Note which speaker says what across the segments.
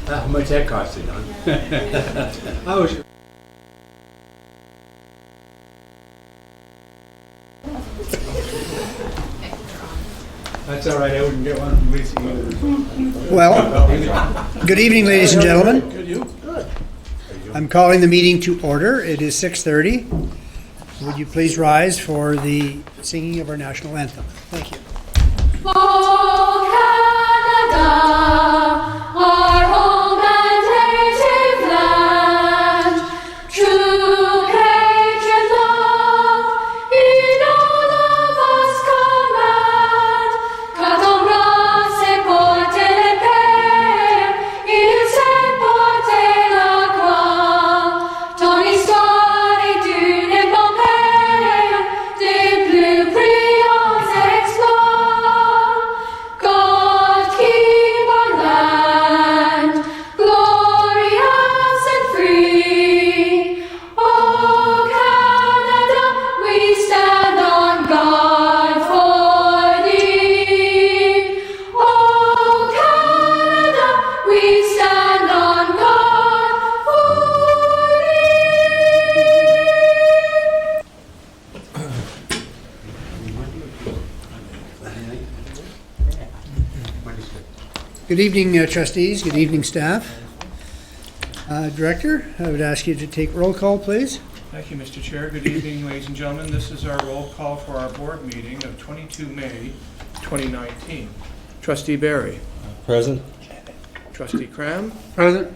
Speaker 1: How much that cost you, Don? I was. That's all right, I wouldn't get one from Lisa either.
Speaker 2: Well, good evening, ladies and gentlemen. I'm calling the meeting to order. It is 6:30. Would you please rise for the singing of our national anthem? Thank you.
Speaker 3: Oh, Canada, our home and native land, true patriot love in all of us command. Quand on bras s'est porté l'épée, il s'est porté la croix. Ton histoire est une épopée des plus brillants exploits. God keep our land glorious and free. Oh, Canada, we stand on guard for thee. Oh, Canada, we stand on guard for
Speaker 2: Good evening, trustees. Good evening, staff. Director, I would ask you to take roll call, please.
Speaker 4: Thank you, Mr. Chair. Good evening, ladies and gentlemen. This is our roll call for our board meeting of 22 May 2019. Trustee Barry.
Speaker 1: Present.
Speaker 4: Trustee Cram.
Speaker 2: Present.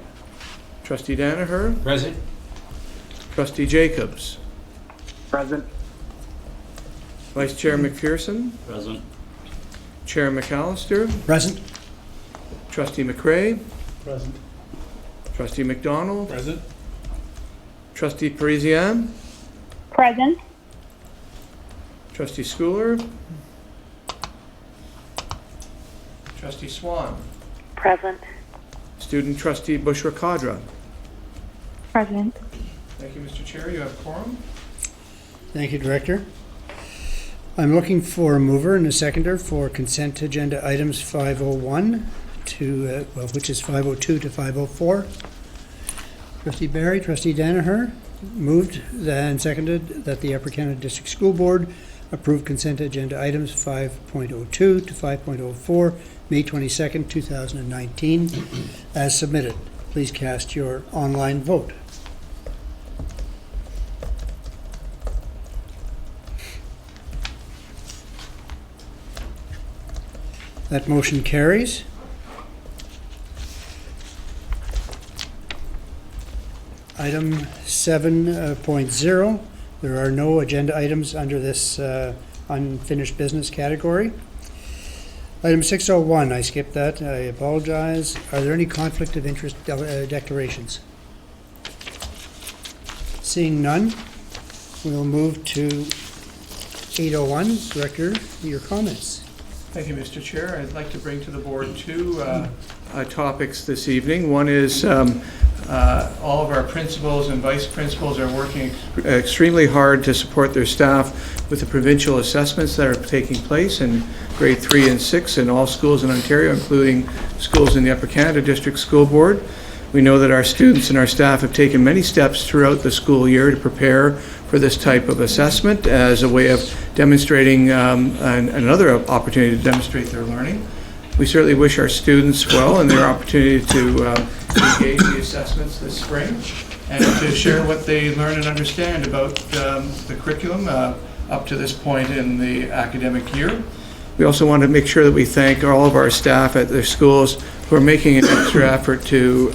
Speaker 4: Trustee Danaher.
Speaker 1: Present.
Speaker 4: Trustee Jacobs.
Speaker 5: Present.
Speaker 4: Vice Chair McPherson.
Speaker 5: Present.
Speaker 4: Chair McAllister.
Speaker 2: Present.
Speaker 4: Trustee McRae.
Speaker 5: Present.
Speaker 4: Trustee McDonald.
Speaker 5: Present.
Speaker 4: Trustee Parisian.
Speaker 6: Present.
Speaker 4: Trustee Schooler. Trustee Swan.
Speaker 6: Present.
Speaker 4: Student Trustee Bushra-Kadra.
Speaker 6: Present.
Speaker 4: Thank you, Mr. Chair. You have quorum.
Speaker 2: Thank you, Director. I'm looking for a mover and a seconder for consent agenda items 501 to, which is 502 to 504. Trustee Barry, Trustee Danaher, moved and seconded that the Upper Canada District School Board approve consent agenda items 5.02 to 5.04, May 22nd, 2019, as submitted. Please cast your online vote. That motion carries. Item 7.0, there are no agenda items under this unfinished business category. Item 601, I skipped that, I apologize. Are there any conflict of interest declarations? Seeing none, we'll move to 801. Director, your comments.
Speaker 4: Thank you, Mr. Chair. I'd like to bring to the board two topics this evening. One is all of our principals and vice principals are working extremely hard to support their staff with the provincial assessments that are taking place in grade 3 and 6 in all schools in Ontario, including schools in the Upper Canada District School Board. We know that our students and our staff have taken many steps throughout the school year to prepare for this type of assessment as a way of demonstrating another opportunity to demonstrate their learning. We certainly wish our students well in their opportunity to engage the assessments this spring and to share what they learn and understand about the curriculum up to this point in the academic year. We also want to make sure that we thank all of our staff at their schools who are making an extra effort to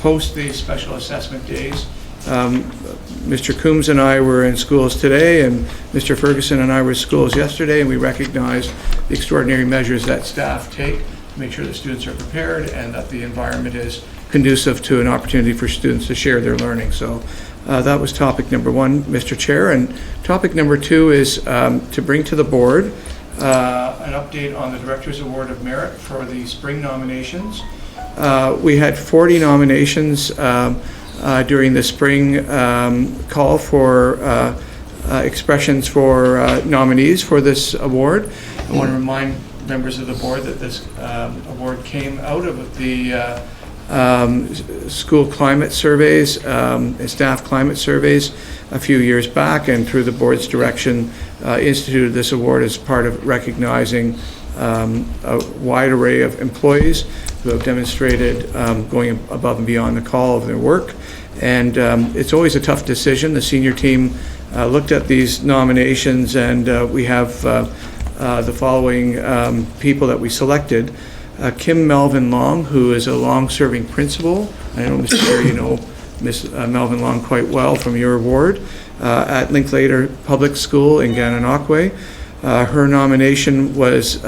Speaker 4: host these special assessment days. Mr. Coombs and I were in schools today, and Mr. Ferguson and I were in schools yesterday, and we recognize the extraordinary measures that staff take to make sure that students are prepared and that the environment is conducive to an opportunity for students to share their learning. So that was topic number one, Mr. Chair. And topic number two is to bring to the board an update on the Director's Award of Merit for the spring nominations. We had 40 nominations during the spring call for expressions for nominees for this award. I want to remind members of the board that this award came out of the school climate surveys, staff climate surveys a few years back, and through the board's direction instituted this award as part of recognizing a wide array of employees who have demonstrated going above and beyond the call of their work. And it's always a tough decision. The senior team looked at these nominations, and we have the following people that we selected. Kim Melvin Long, who is a long-serving principal. I know, Mr. Chair, you know Ms. Melvin Long quite well from your ward at Linklater Public School in Gananoque. Her nomination was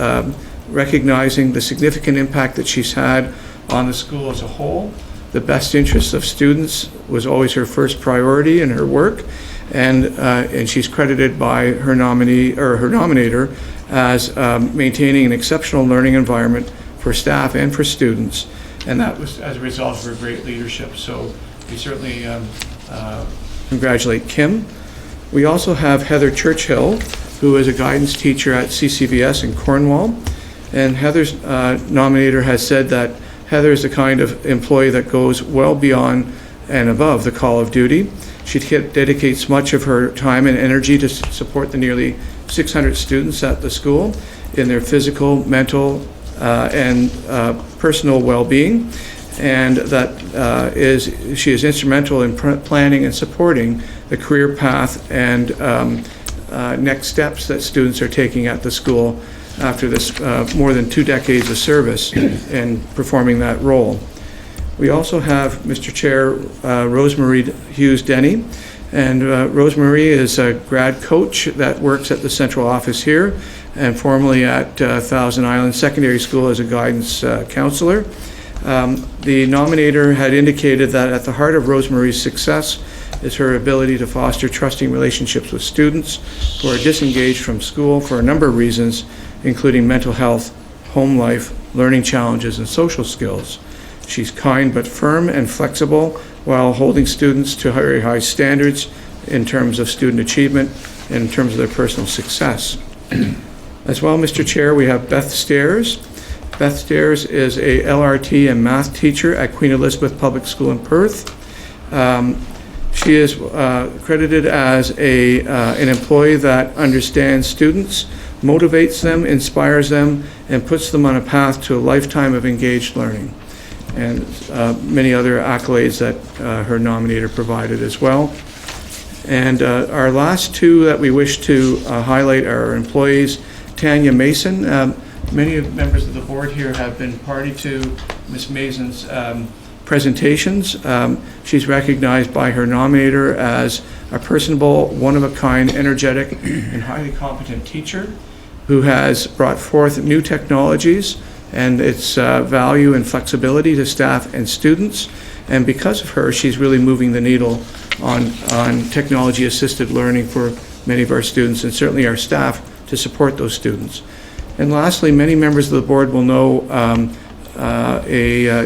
Speaker 4: recognizing the significant impact that she's had on the school as a whole. The best interests of students was always her first priority in her work, and she's credited by her nominee or her nominator as maintaining an exceptional learning environment for staff and for students, and that was as a result of her great leadership. So we certainly congratulate Kim. We also have Heather Churchill, who is a guidance teacher at CCVS in Cornwall, and Heather's nominator has said that Heather is the kind of employee that goes well beyond and above the call of duty. She dedicates much of her time and energy to support the nearly 600 students at the school in their physical, mental, and personal well-being, and that she is instrumental in planning and supporting the career path and next steps that students are taking at the school after this more than 2 decades of service in performing that role. We also have, Mr. Chair, Rosemarie Hughes-Denny, and Rosemarie is a grad coach that works at the central office here and formerly at Thousand Island Secondary School as a guidance counselor. The nominator had indicated that at the heart of Rosemarie's success is her ability to foster trusting relationships with students who are disengaged from school for a number of reasons, including mental health, home life, learning challenges, and social skills. She's kind but firm and flexible while holding students to very high standards in terms of student achievement and in terms of their personal success. As well, Mr. Chair, we have Beth Stairs. Beth Stairs is a LRT and math teacher at Queen Elizabeth Public School in Perth. She is credited as an employee that understands students, motivates them, inspires them, and puts them on a path to a lifetime of engaged learning, and many other accolades that her nominator provided as well. And our last two that we wish to highlight are our employees. Tanya Mason. Many of the members of the board here have been party to Ms. Mason's presentations. She's recognized by her nominator as a personable, one-of-a-kind, energetic, and highly competent teacher. who has brought forth new technologies and its value and flexibility to staff and students. And because of her, she's really moving the needle on technology-assisted learning for many of our students and certainly our staff to support those students. And lastly, many members of the board will know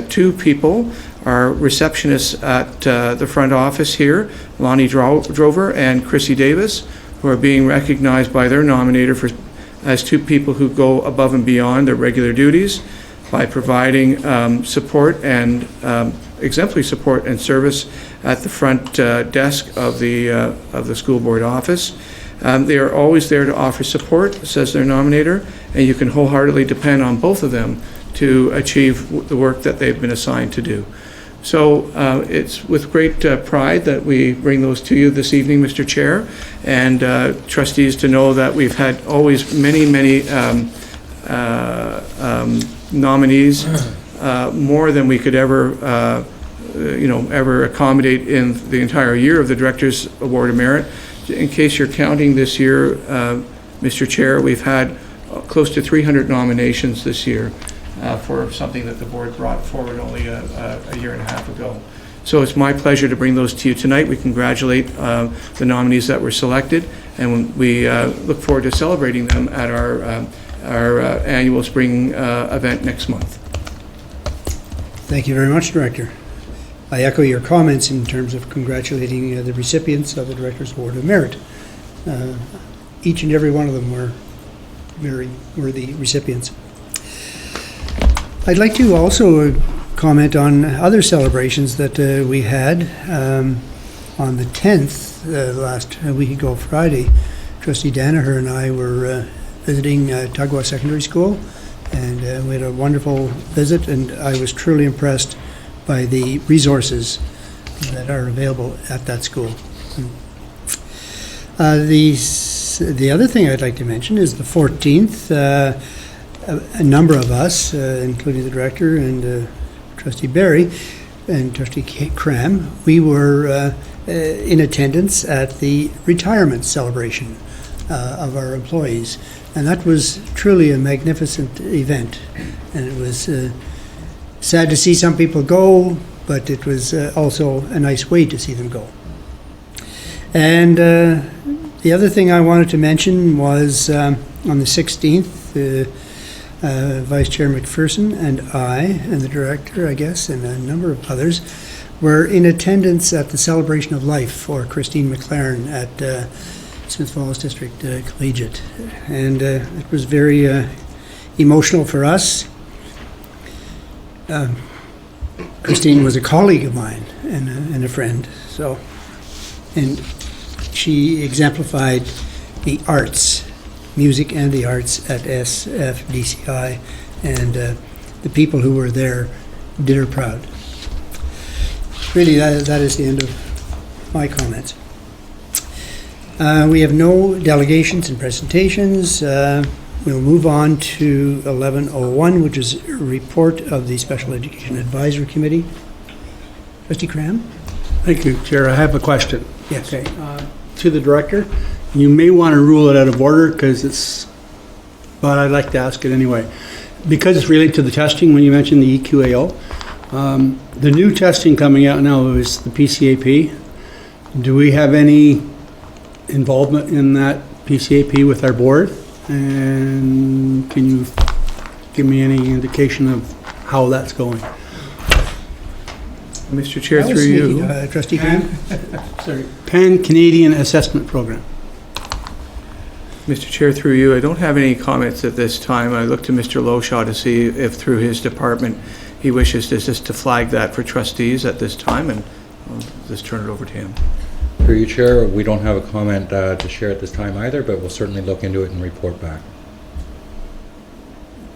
Speaker 4: two people, our receptionists at the front office here, Lonnie Drover and Chrissy Davis, who are being recognized by their nominator as two people who go above and beyond their regular duties by providing support and exemplary support and service at the front desk of the school board office. They are always there to offer support, says their nominator, and you can wholeheartedly depend on both of them to achieve the work that they've been assigned to do. So it's with great pride that we bring those to you this evening, Mr. Chair, and trustees to know that we've had always many nominees, more than we could ever ever accommodate in the entire year of the Director's Award of Merit. In case you're counting this year, Mr. Chair, we've had close to 300 nominations this year for something that the board brought forward only a year and a half ago. So it's my pleasure to bring those to you tonight. We congratulate the nominees that were selected, and we look forward to celebrating them at our annual spring event next month.
Speaker 2: Thank you very much, Director. I echo your comments in terms of congratulating the recipients of the Director's Award of Merit. Each and every one of them were very worthy recipients. I'd like to also comment on other celebrations that we had. On the 10th, last week ago Friday, Trustee Danaher and I were visiting Tugwa Secondary School, and we had a wonderful visit, and I was truly impressed by the resources that are available at that school. The other thing I'd like to mention is the 14th. A number of us, including the Director and Trustee Barry and Trustee Cram, we were in attendance at the retirement celebration of our employees. And that was truly a magnificent event. And it was sad to see some people go, but it was also a nice way to see them go. And the other thing I wanted to mention was on the 16th, Vice Chair McPherson and I, and the Director, I guess, and a number of others, were in attendance at the celebration of life for Christine McLaren at Smith Falls District Collegiate. And it was very emotional for us. Christine was a colleague of mine and a friend, and she exemplified the arts, music and the arts at SFDCI, and the people who were there did her proud. Really, that is the end of my comments. We have no delegations and presentations. We'll move on to 11:01, which is a report of the Special Education Advisory Committee. Trustee Cram?
Speaker 1: Thank you, Chair. I have a question.
Speaker 2: Yes.
Speaker 1: Okay. To the Director. You may want to rule it out of order but I'd like to ask it anyway. Because it's related to the testing, when you mentioned the EQAO, the new testing coming out now is the PCAP. Do we have any involvement in that PCAP with our board? And can you give me any indication of how that's going?
Speaker 4: Mr. Chair, through you.
Speaker 2: Trustee Graham?
Speaker 1: Sorry. Pan-Canadian Assessment Program.
Speaker 4: Mr. Chair, through you, I don't have any comments at this time. I look to Mr. Lowshaw to see if through his department he wishes to flag that for trustees at this time, and I'll just turn it over to him.
Speaker 5: Through you, Chair, we don't have a comment to share at this time either, but we'll certainly look into it and report back.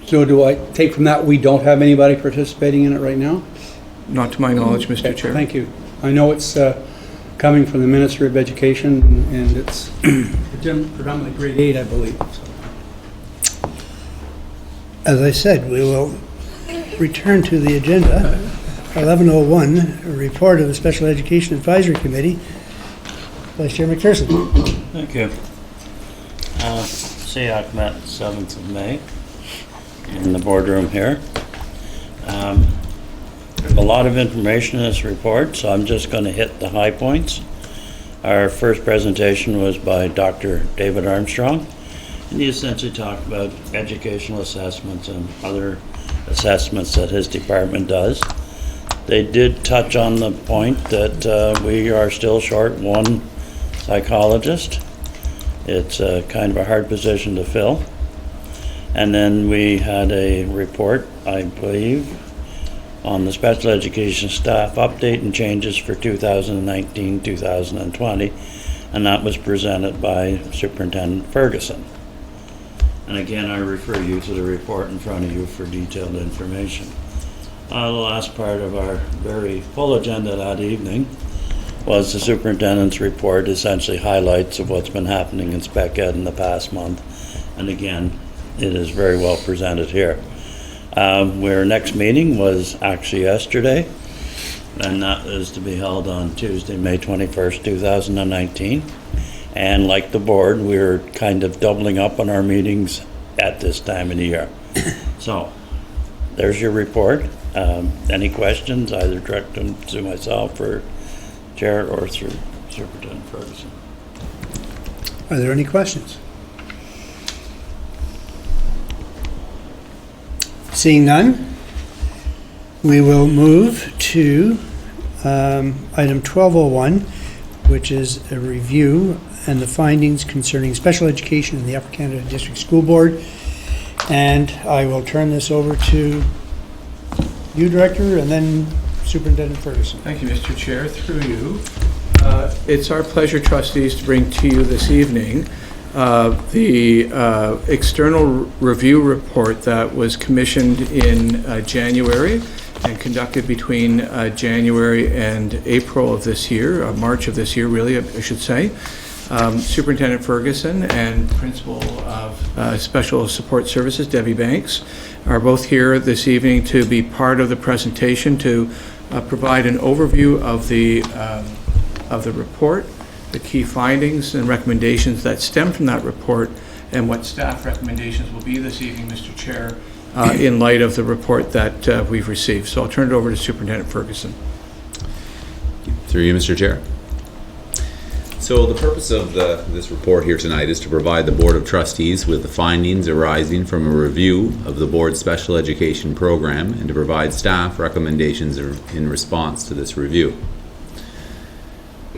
Speaker 1: So do I take from that we don't have anybody participating in it right now?
Speaker 4: Not to my knowledge, Mr.
Speaker 1: Okay,
Speaker 4: Chair.
Speaker 1: thank you. I know it's coming from the Minister of Education, and it's predominantly grade 8, I believe. So.
Speaker 2: As I said, we will return to the agenda. 11:01, a report of the Special Education Advisory Committee. Vice Chair McPherson.
Speaker 7: Thank you. SEAC met 7th of May in the boardroom here. There's a lot of information in this report, so I'm just going to hit the high points. Our first presentation was by Dr. David Armstrong, and he essentially talked about educational assessments and other assessments that his department does. They did touch on the point that we are still short one psychologist. It's kind of a hard position to fill. And then we had a report, I believe, on the special education staff update and changes for 2019-2020, and that was presented by Superintendent Ferguson. And again, I refer you to the report in front of you for detailed information. The last part of our very full agenda that evening was the superintendent's report, essentially highlights of what's been happening in Spec Ed in the past month. And again, it is very well presented here. Our next meeting was actually yesterday, and that is to be held on Tuesday, May 21st, 2019. And like the board, we're kind of doubling up on our meetings at this time of the year. So there's your report. Any questions, either direct them to myself or Chair or through Superintendent Ferguson.
Speaker 2: Are there any questions? Seeing none, we will move to item 1201, which is a review and the findings concerning special education in the Upper Canada District School Board. And I will turn this over to you, Director, and then Superintendent Ferguson.
Speaker 4: Thank you, Mr. Chair. Through you, it's our pleasure, trustees, to bring to you this evening the external review report that was commissioned in January and conducted between January and April of this year, March of this year, really, I should say. Superintendent Ferguson and Principal of Special Support Services, Debbie Banks, are both here this evening to be part of the presentation to provide an overview of the report, the key findings and recommendations that stem from that report, and what staff recommendations will be this evening, Mr. Chair, in light of the report that we've received. So I'll turn it over to Superintendent Ferguson.
Speaker 8: Through you, Mr. Chair. So the purpose of this report here tonight is to provide the Board of Trustees with the findings arising from a review of the Board's special education program and to provide staff recommendations in response to this review.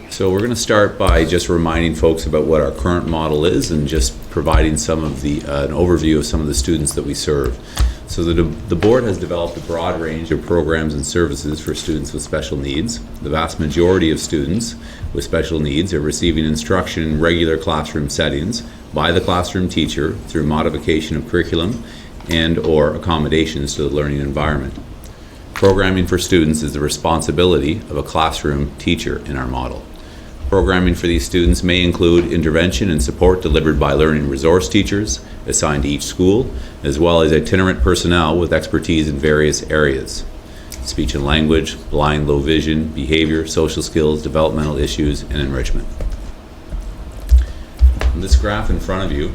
Speaker 8: So we're going to start by just reminding folks about what our current model is and just providing some of an overview of some of the students that we serve. So the board has developed a broad range of programs and services for students with special needs. The vast majority of students with special needs are receiving instruction in regular classroom settings by the classroom teacher through modification of curriculum and or accommodations to the learning environment. Programming for students is the responsibility of a classroom teacher in our model. Programming for these students may include intervention and support delivered by learning resource teachers assigned to each school, as well as itinerant personnel with expertise in various areas: speech and language, blind, low vision, behavior, social skills, developmental issues, and enrichment. On this graph in front of you,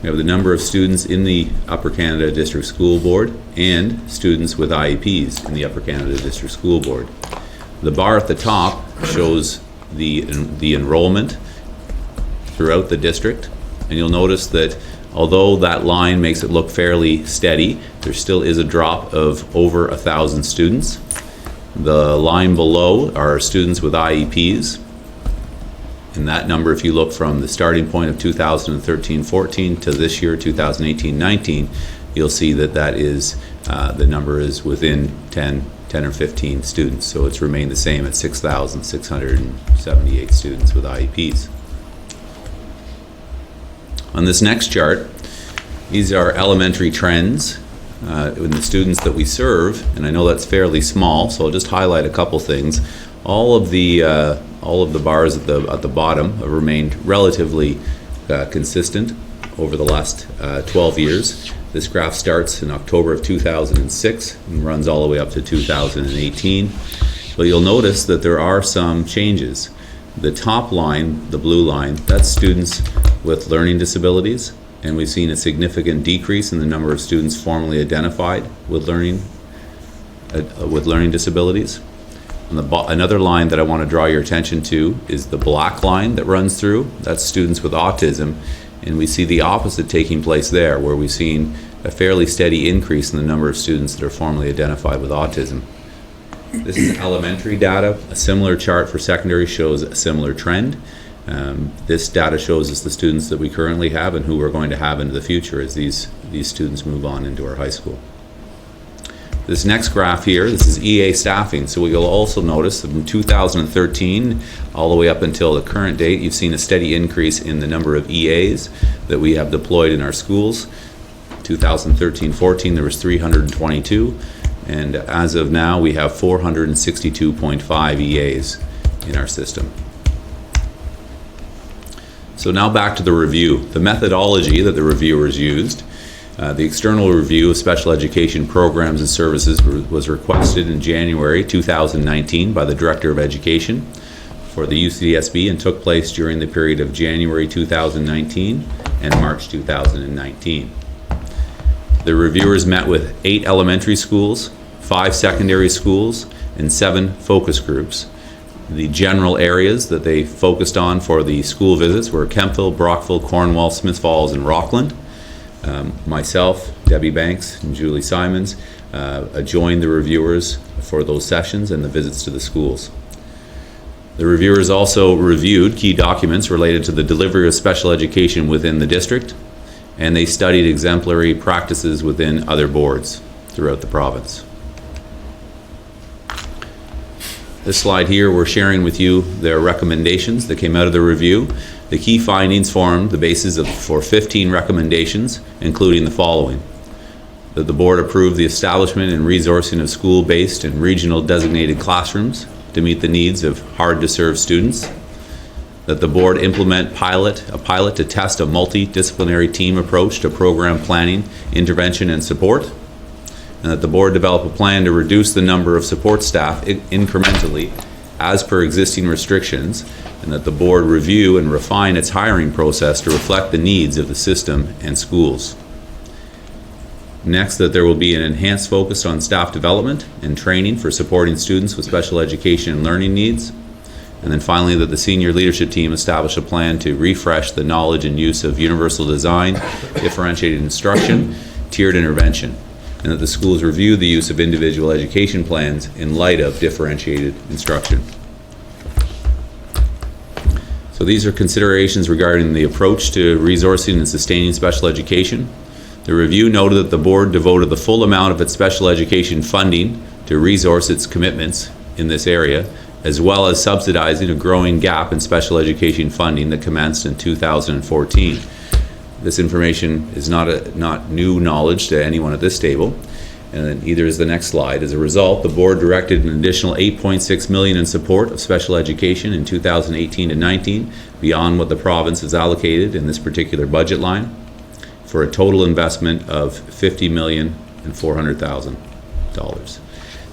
Speaker 8: we have the number of students in the Upper Canada District School Board and students with IEPs in the Upper Canada District School Board. The bar at the top shows the enrollment throughout the district, and you'll notice that although that line makes it look fairly steady, there still is a drop of over 1,000 students. The line below are students with IEPs, and that number, if you look from the starting point of 2013-14 to this year 2018-19, you'll see that the number is within 10 or 15 students, so it's remained the same at 6,678 students with IEPs. On this next chart, these are elementary trends in the students that we serve, and I know that's fairly small, so I'll just highlight a couple things. All of the bars at the bottom have remained relatively consistent over the last 12 years. This graph starts in October of 2006 and runs all the way up to 2018. But you'll notice that there are some changes. The top line, the blue line, that's students with learning disabilities, and we've seen a significant decrease in the number of students formally identified with learning disabilities. On another line that I want to draw your attention to is the black line that runs through. That's students with autism, and we see the opposite taking place there, where we've seen a fairly steady increase in the number of students that are formally identified with autism. This is elementary data. A similar chart for secondary shows a similar trend. This data shows us the students that we currently have and who we're going to have into the future as these students move on into our high school. This next graph here, this is EA staffing. So you'll also notice that from 2013 all the way up until the current date, you've seen a steady increase in the number of EAs that we have deployed in our schools. 2013-14 there was 322, and as of now we have 462.5 EAs in our system. So now back to the review. The methodology that the reviewers used. The external review of special education programs and services was requested in January 2019 by the Director of Education for the UCDSB and took place during the period of January 2019 and March 2019. The reviewers met with 8 elementary schools, 5 secondary schools, and 7 focus groups. The general areas that they focused on for the school visits were Kemptville, Brockville, Cornwall, Smith Falls, and Rockland. Myself, Debbie Banks, and Julie Simons joined the reviewers for those sessions and the visits to the schools. The reviewers also reviewed key documents related to the delivery of special education within the district, and they studied exemplary practices within other boards throughout the province. This slide here, we're sharing with you their recommendations that came out of the review. The key findings formed the basis for 15 recommendations, including the following: that the board approved the establishment and resourcing of school-based and regional designated classrooms to meet the needs of hard-to-serve students, that the board implement a pilot to test a multidisciplinary team approach to program planning, intervention, and support, and that the board develop a plan to reduce the number of support staff incrementally as per existing restrictions, and that the board review and refine its hiring process to reflect the needs of the system and schools. Next, that there will be an enhanced focus on staff development and training for supporting students with special education and learning needs. And then finally, that the senior leadership team establish a plan to refresh the knowledge and use of universal design, differentiated instruction, tiered intervention, and that the schools review the use of individual education plans in light of differentiated instruction. So these are considerations regarding the approach to resourcing and sustaining special education. The review noted that the board devoted the full amount of its special education funding to resource its commitments in this area, as well as subsidizing a growing gap in special education funding that commenced in 2014. This information is not new knowledge to anyone at this table, and either is the next slide. As a result, the board directed an additional $8.6 million in support of special education in 2018 to 19, beyond what the province has allocated in this particular budget line, for a total investment of $50,400,000.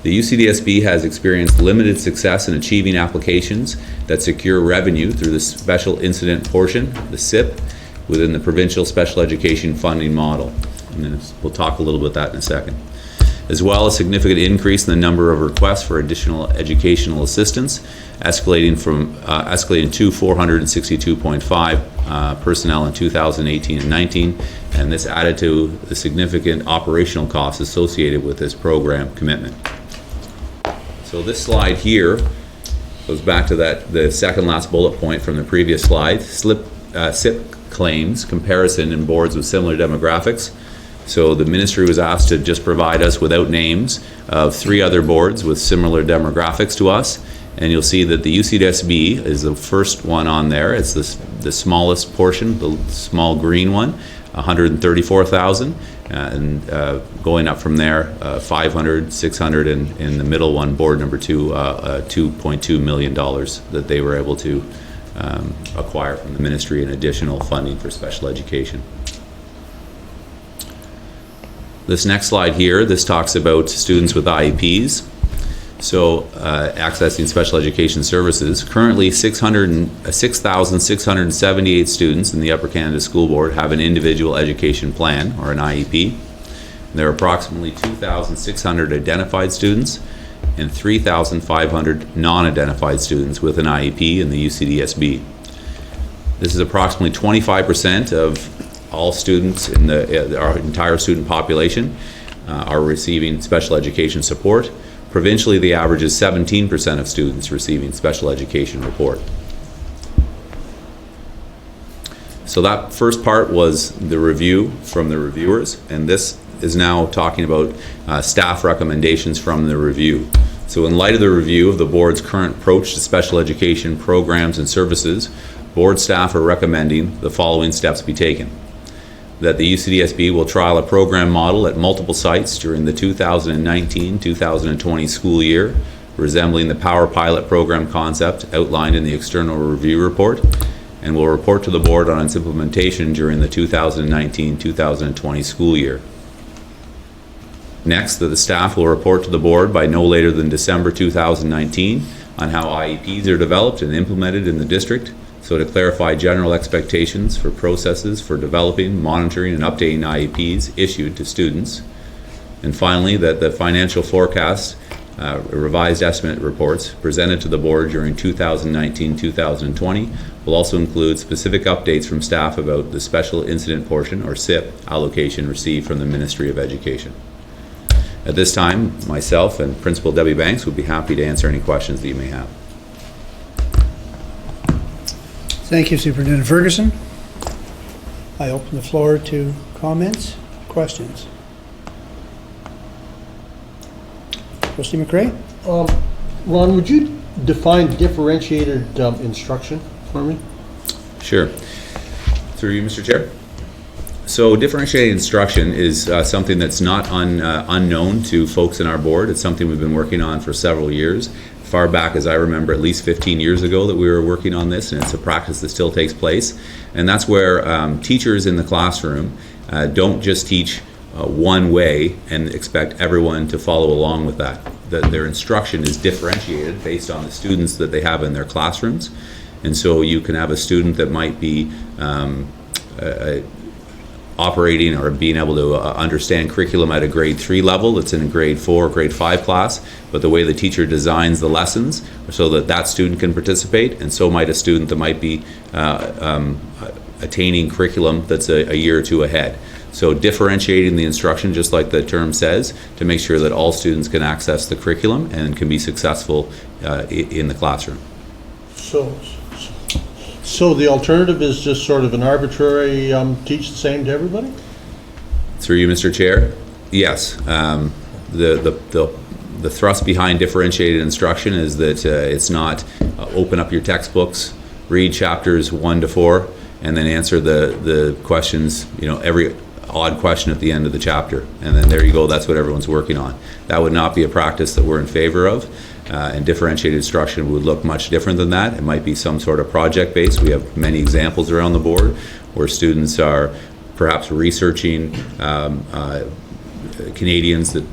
Speaker 8: The UCDSB has experienced limited success in achieving applications that secure revenue through the special incident portion, the SIP, within the provincial special education funding model. And we'll talk a little bit about that in a second. As well as significant increase in the number of requests for additional educational assistance, escalating to 462.5 personnel in 2018 and 19, and this added to the significant operational costs associated with this program commitment. So this slide here goes back to the second last bullet point from the previous slide, SIP claims comparison in boards with similar demographics. So the ministry was asked to just provide us without names of 3 other boards with similar demographics to us, and you'll see that the UCDSB is the first one on there. It's the smallest portion, the small green one, 134,000, and going up from there, 500, 600, and in the middle one, board number 2, $2.2 million that they were able to acquire from the ministry in additional funding for special education. This next slide here, this talks about students with IEPs. So accessing special education services. Currently 6,678 students in the Upper Canada School Board have an individual education plan, or an IEP. There are approximately 2,600 identified students and 3,500 non-identified students with an IEP in the UCDSB. This is approximately 25% of all students in our entire student population are receiving special education support. Provincially, the average is 17% of students receiving special education support. So that first part was the review from the reviewers, and this is now talking about staff recommendations from the review. So in light of the review of the board's current approach to special education programs and services, board staff are recommending the following steps be taken. That the UCDSB will trial a program model at multiple sites during the 2019-2020 school year, resembling the Power Pilot program concept outlined in the external review report, and will report to the board on its implementation during the 2019-2020 school year. Next, that the staff will report to the board by no later than December 2019 on how IEPs are developed and implemented in the district, so to clarify general expectations for processes for developing, monitoring, and updating IEPs issued to students. And finally, that the financial forecast, revised estimate reports presented to the board during 2019-2020 will also include specific updates from staff about the Special Incident Portion, or SIP, allocation received from the Ministry of Education. At this time, myself and Principal Debbie Banks would be happy to answer any questions that you may have.
Speaker 2: Thank you, Superintendent Ferguson. I open the floor to comments, questions. Trustee McRae?
Speaker 9: Ron, would you define differentiated instruction for me?
Speaker 8: Sure. Through you, Mr. Chair. So differentiated instruction is something that's not unknown to folks in our board. It's something we've been working on for several years. Far back as I remember, at least 15 years ago that we were working on this, and it's a practice that still takes place. And that's where teachers in the classroom don't just teach one way and expect everyone to follow along with that. Their instruction is differentiated based on the students that they have in their classrooms. And so you can have a student that might be operating or being able to understand curriculum at a grade 3 level that's in a grade 4 or grade 5 class, but the way the teacher designs the lessons so that that student can participate, and so might a student that might be attaining curriculum that's a year or two ahead. So differentiating the instruction, just like the term says, to make sure that all students can access the curriculum and can be successful in the classroom.
Speaker 9: So the alternative is just sort of an arbitrary teach the same to everybody?
Speaker 8: Through you, Mr. Chair, yes. The thrust behind differentiated instruction is that it's not open up your textbooks, read chapters 1 to 4, and then answer the questions, every odd question at the end of the chapter. And then there you go, that's what everyone's working on. That would not be a practice that we're in favor of. And differentiated instruction would look much different than that. It might be some sort of project based. We have many examples around the board where students are perhaps researching Canadians that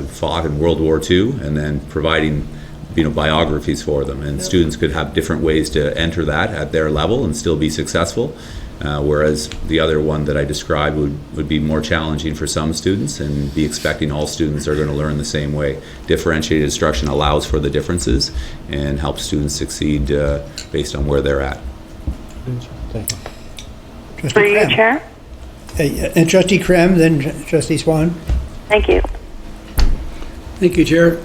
Speaker 8: fought in World War II and then providing biographies for them. And students could have different ways to enter that at their level and still be successful. Whereas the other one that I described would be more challenging for some students and be expecting all students are going to learn the same way. Differentiated instruction allows for the differences and helps students succeed based on where they're at.
Speaker 9: Thank you.
Speaker 2: Trustee
Speaker 6: Through you,
Speaker 2: Cram.
Speaker 6: Chair.
Speaker 2: And Trustee Cram, then Trustee Swan.
Speaker 6: Thank you.
Speaker 1: Thank you, Chair.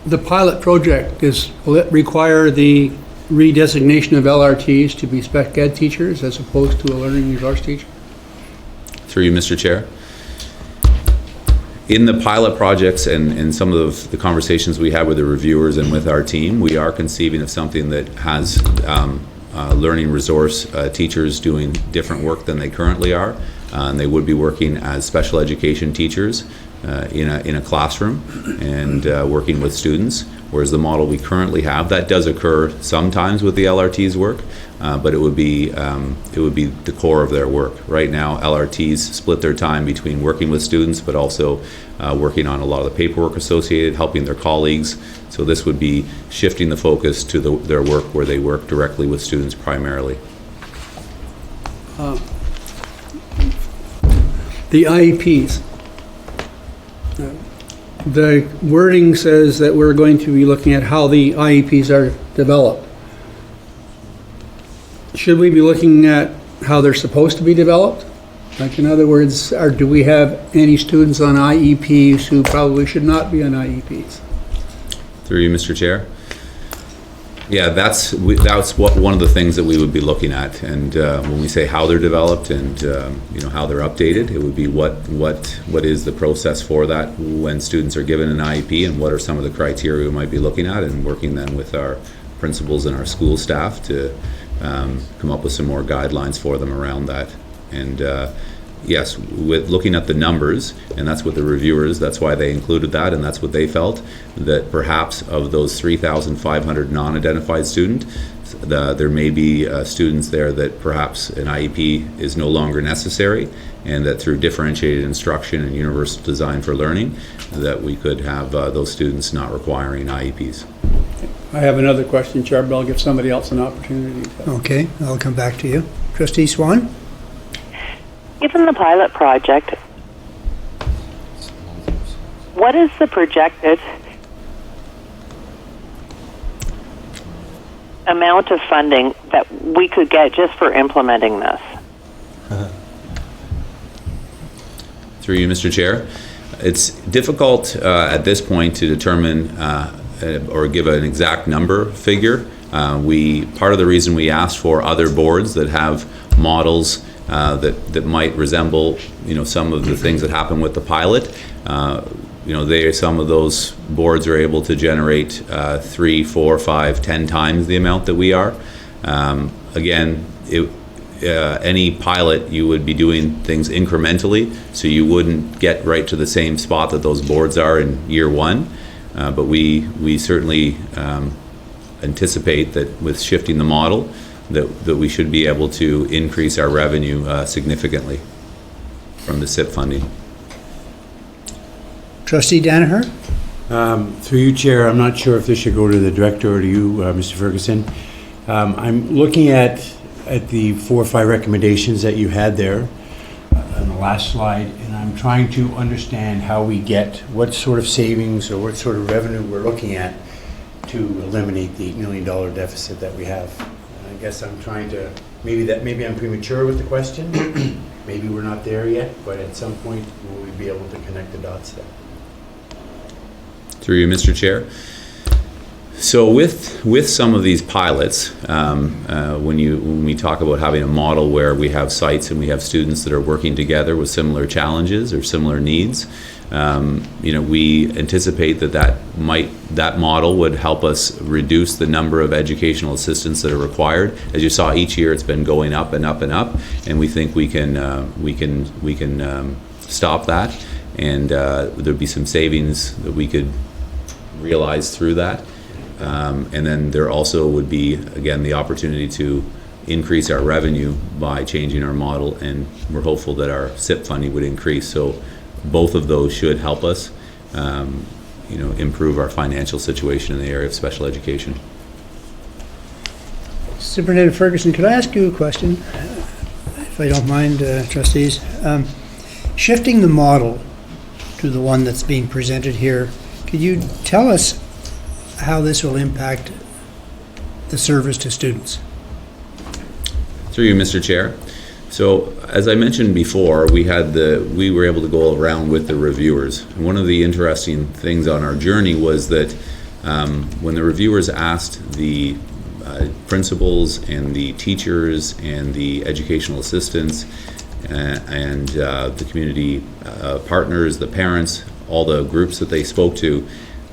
Speaker 1: The pilot project, will it require the redesignation of LRTs to be spec ed teachers as opposed to a learning resource teacher?
Speaker 8: Through you, Mr. Chair. In the pilot projects and some of the conversations we had with the reviewers and with our team, we are conceiving of something that has learning resource teachers doing different work than they currently are. And they would be working as special education teachers in a classroom and working with students, whereas the model we currently have, that does occur sometimes with the LRT's work, but it would be the core of their work. Right now, LRTs split their time between working with students, but also working on a lot of the paperwork associated, helping their colleagues. So this would be shifting the focus to their work where they work directly with students primarily.
Speaker 1: The IEPs. The wording says that we're going to be looking at how the IEPs are developed. Should we be looking at how they're supposed to be developed? Like, in other words, do we have any students on IEPs who probably should not be on IEPs?
Speaker 8: Through you, Mr. Chair. Yeah, that's one of the things that we would be looking at, and when we say how they're developed and how they're updated, it would be what is the process for that when students are given an IEP, and what are some of the criteria we might be looking at, and working then with our principals and our school staff to come up with some more guidelines for them around that. And yes, with looking at the numbers, and that's what the reviewers, that's why they included that, and that's what they felt, that perhaps of those 3,500 non-identified students, there may be students there that perhaps an IEP is no longer necessary, and that through differentiated instruction and universal design for learning, that we could have those students not requiring IEPs.
Speaker 1: I have another question, Chair, but I'll give somebody else an opportunity.
Speaker 2: Okay, I'll come back to you. Trustee Swan?
Speaker 10: Given the pilot project, what is the projected amount of funding that we could get just for implementing this?
Speaker 8: Through you, Mr. Chair. It's difficult at this point to determine or give an exact number figure. Part of the reason we asked for other boards that have models that might resemble, some of the things that happen with the pilot. Some of those boards are able to generate 3, 4, 5, 10 times the amount that we are. Again, any pilot, you would be doing things incrementally, so you wouldn't get right to the same spot that those boards are in year one. But we certainly anticipate that with shifting the model, that we should be able to increase our revenue significantly from the SIP funding.
Speaker 2: Trustee Danaher?
Speaker 11: Through you, Chair, I'm not sure if this should go to the director or to you, Mr. Ferguson. I'm looking at the 4 or 5 recommendations that you had there on the last slide, and I'm trying to understand how we get what sort of savings or what sort of revenue we're looking at to eliminate the $8 million deficit that we have. I guess I'm trying to, maybe I'm premature with the question. Maybe we're not there yet, but at some point will we be able to connect the dots there?
Speaker 8: Through you, Mr. Chair. So with some of these pilots, when we talk about having a model where we have sites and we have students that are working together with similar challenges or similar needs, we anticipate that model would help us reduce the number of educational assistants that are required. As you saw, each year it's been going up and up and up, and we think we can stop that, and there'd be some savings that we could realize through that. And then there also would be, again, the opportunity to increase our revenue by changing our model, and we're hopeful that our SIP funding would increase. So both of those should help us, improve our financial situation in the area of special education.
Speaker 2: Superintendent Ferguson, could I ask you a question, if I don't mind, trustees? Shifting the model to the one that's being presented here, could you tell us how this will impact the service to students?
Speaker 8: Through you, Mr. Chair. So, as I mentioned before, we were able to go around with the reviewers. And one of the interesting things on our journey was that when the reviewers asked the principals and the teachers and the educational assistants and the community partners, the parents, all the groups that they spoke to,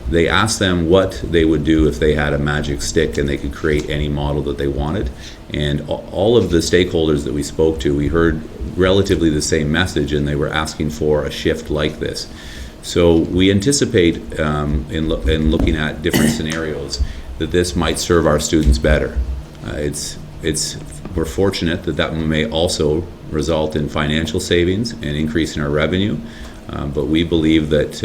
Speaker 8: they asked them what they would do if they had a magic stick and they could create any model that they wanted. And all of the stakeholders that we spoke to, we heard relatively the same message, and they were asking for a shift like this. So we anticipate in looking at different scenarios that this might serve our students better. We're fortunate that may also result in financial savings and increase in our revenue, but we believe that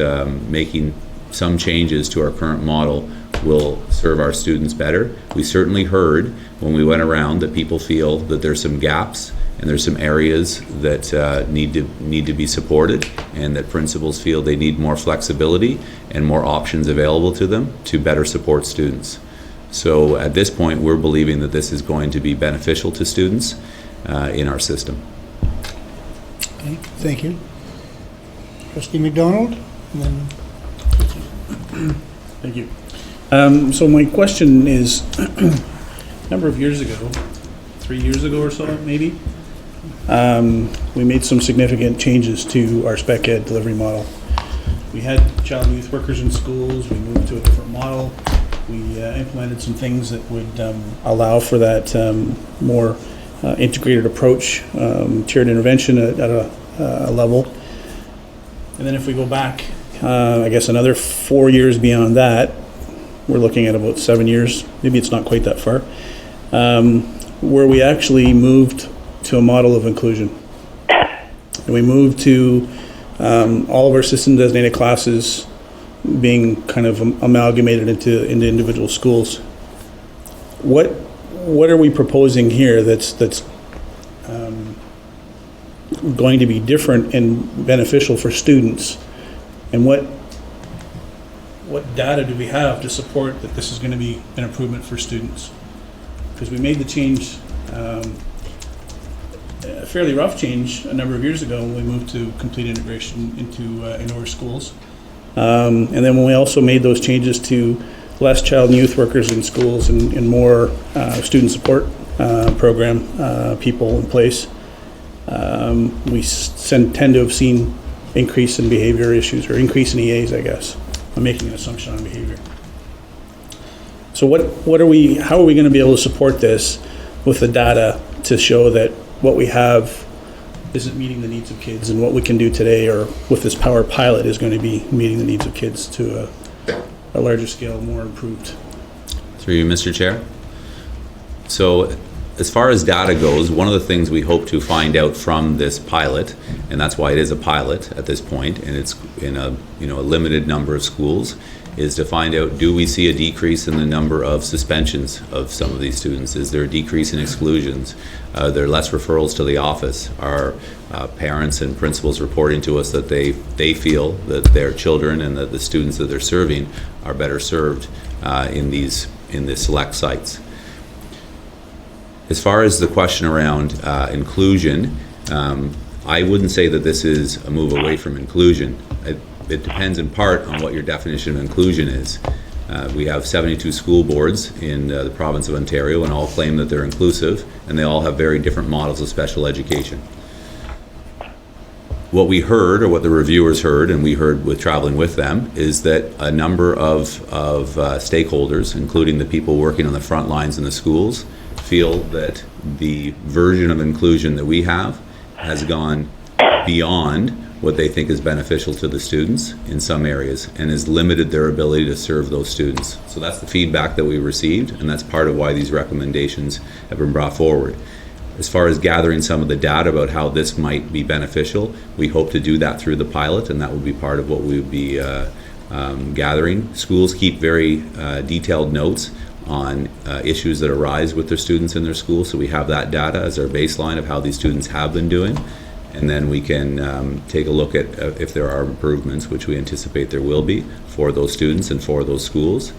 Speaker 8: making some changes to our current model will serve our students better. We certainly heard when we went around that people feel that there's some gaps and there's some areas that need to be supported, and that principals feel they need more flexibility and more options available to them to better support students. So at this point, we're believing that this is going to be beneficial to students in our system.
Speaker 2: Okay, thank you. Trustee McDonald? And then
Speaker 12: Thank you. So my question is, a number of years ago, 3 years ago or so maybe, we made some significant changes to our spec ed delivery model. We had child and youth workers in schools, we moved to a different model. We implemented some things that would allow for that more integrated approach, tiered intervention at a level. And then if we go back, I guess another 4 years beyond that, we're looking at about 7 years, maybe it's not quite that far, where we actually moved to a model of inclusion. And we moved to all of our system designated classes being kind of amalgamated into individual schools. What are we proposing here that's going to be different and beneficial for students? And what data do we have to support that this is going to be an improvement for students? Because we made the change, a fairly rough change a number of years ago when we moved to complete integration into our schools. And then when we also made those changes to less child and youth workers in schools and more student support program people in place, we tend to have seen increase in behavior issues, or increase in EAs, I guess. I'm making an assumption on behavior. So how are we going to be able to support this with the data to show that what we have isn't meeting the needs of kids, and what we can do today or with this power pilot is going to be meeting the needs of kids to a larger scale, more improved?
Speaker 8: Through you, Mr. Chair. So as far as data goes, one of the things we hope to find out from this pilot, and that's why it is a pilot at this point, and it's in a limited number of schools, is to find out, do we see a decrease in the number of suspensions of some of these students? Is there a decrease in exclusions? Are there less referrals to the office? Are parents and principals reporting to us that they feel that their children and that the students that they're serving are better served in the select sites? As far as the question around inclusion, I wouldn't say that this is a move away from inclusion. It depends in part on what your definition of inclusion is. We have 72 school boards in the province of Ontario, and all claim that they're inclusive, and they all have very different models of special education. What we heard, or what the reviewers heard, and we heard with traveling with them, is that a number of stakeholders, including the people working on the front lines in the schools, feel that the version of inclusion that we have has gone beyond what they think is beneficial to the students in some areas, and has limited their ability to serve those students. So that's the feedback that we received, and that's part of why these recommendations have been brought forward. As far as gathering some of the data about how this might be beneficial, we hope to do that through the pilot, and that will be part of what we would be gathering. Schools keep very detailed notes on issues that arise with their students in their school, so we have that data as our baseline of how these students have been doing, and then we can take a look at if there are improvements, which we anticipate there will be for those students and for those schools.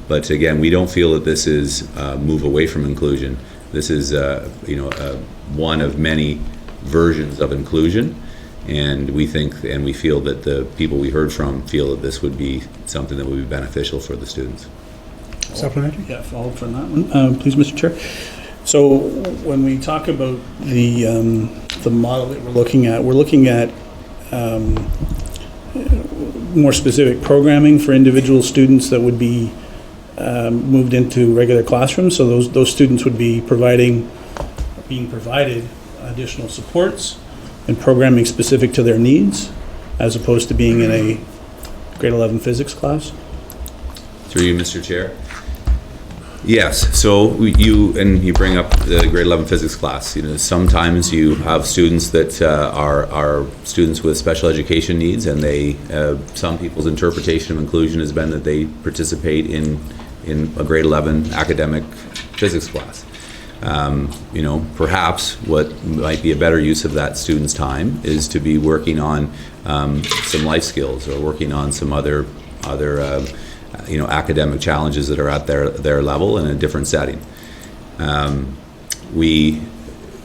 Speaker 8: But again, we don't feel that this is a move away from inclusion. This is one of many versions of inclusion, and we think and we feel that the people we heard from feel that this would be something that would be beneficial for the students.
Speaker 2: Supplementary?
Speaker 12: Yeah, follow up from that one, please, Mr. Chair. So when we talk about the model that we're looking at more specific programming for individual students that would be moved into regular classrooms. So those students would be being provided additional supports and programming specific to their needs. as opposed to being in a grade 11 physics class?
Speaker 8: Through you, Mr. Chair. Yes, so you bring up the grade 11 physics class. You know, sometimes you have students that are students with special education needs, and they some people's interpretation of inclusion has been that they participate in a grade 11 academic physics class. You know, perhaps what might be a better use of that student's time is to be working on some life skills or working on some other you know, academic challenges that are at their level in a different setting. We,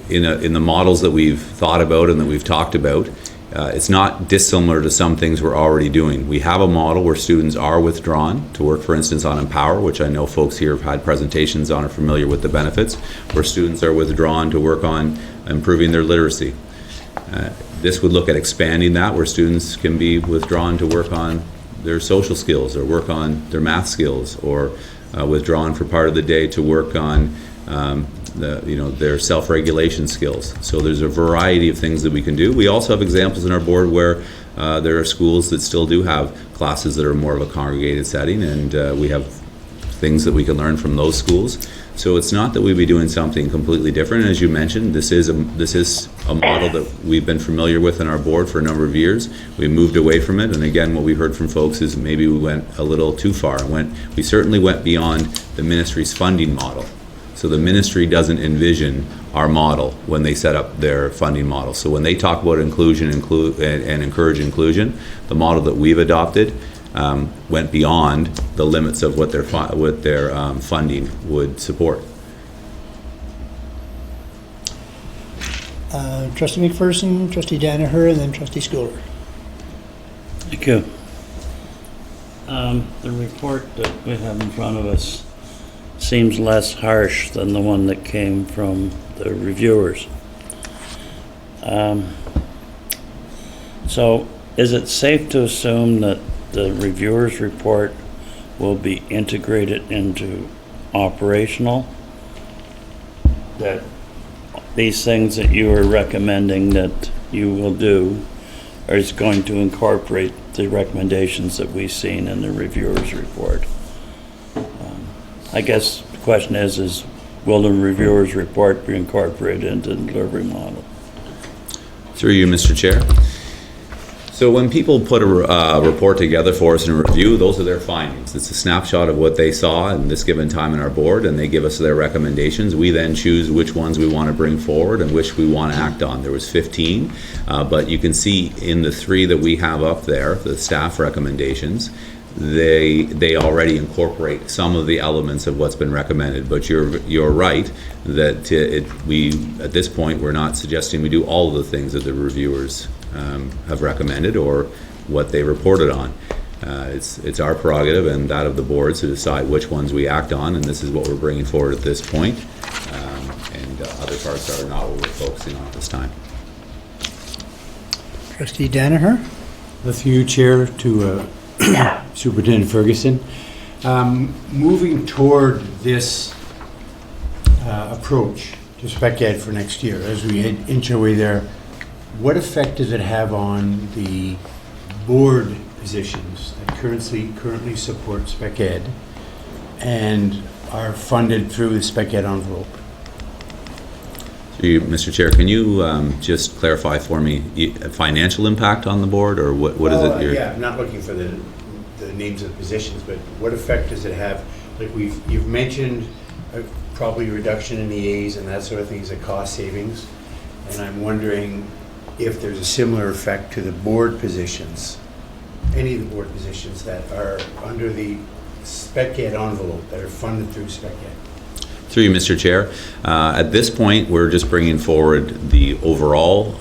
Speaker 8: in the models that we've thought about and that we've talked about, it's not dissimilar to some things we're already doing. We have a model where students are withdrawn to work, for instance, on Empower, which I know folks here have had presentations on, are familiar with the benefits, where students are withdrawn to work on improving their literacy. This would look at expanding that, where students can be withdrawn to work on their social skills or work on their math skills, or withdrawn for part of the day to work on their self-regulation skills. So there's a variety of things that we can do. We also have examples in our board where there are schools that still do have classes that are more of a congregated setting, and we have things that we can learn from those schools. So it's not that we'd be doing something completely different. As you mentioned, this is a model that we've been familiar with in our board for a number of years. We moved away from it, and again, what we heard from folks is maybe we went a little too far. We certainly went beyond the ministry's funding model. So the ministry doesn't envision our model when they set up their funding model. So when they talk about inclusion and encourage inclusion, the model that we've adopted went beyond the limits of what their funding would support.
Speaker 2: Trustee McPherson, Trustee Danaher, and then Trustee Schooler.
Speaker 7: Thank you. The report that we have in front of us seems less harsh than the one that came from the reviewers. So is it safe to assume that the reviewers' report will be integrated into operational? That these things that you are recommending that you will do is going to incorporate the recommendations that we've seen in the reviewers' report? I guess the question is will the reviewers' report be incorporated into the delivery model?
Speaker 8: Through you, Mr. Chair. So when people put a report together for us in a review, those are their findings. It's a snapshot of what they saw in this given time in our board, and they give us their recommendations. We then choose which ones we want to bring forward and which we want to act on. There was 15, but you can see in the 3 that we have up there, the staff recommendations, they already incorporate some of the elements of what's been recommended. But you're right that at this point we're not suggesting we do all of the things that the reviewers have recommended or what they reported on. It's our prerogative and that of the board to decide which ones we act on, and this is what we're bringing forward at this point. And other parts are not what we're focusing on at this time.
Speaker 2: Trustee Danaher.
Speaker 11: Through you, Chair, to Superintendent Ferguson. Moving toward this approach to spec ed for next year, as we inch our way there, what effect does it have on the board positions that currently support spec ed and are funded through the spec ed envelope?
Speaker 8: Mr. Chair, can you just clarify for me financial impact on the board, or what is it?
Speaker 11: Yeah, I'm not looking for the names of positions, but what effect does it have? Like you've mentioned probably reduction in the A's and that sort of thing as a cost savings, and I'm wondering if there's a similar effect to the board positions, any of the board positions that are under the spec ed envelope that are funded through spec ed.
Speaker 8: Through you, Mr. Chair. At this point, we're just bringing forward the overall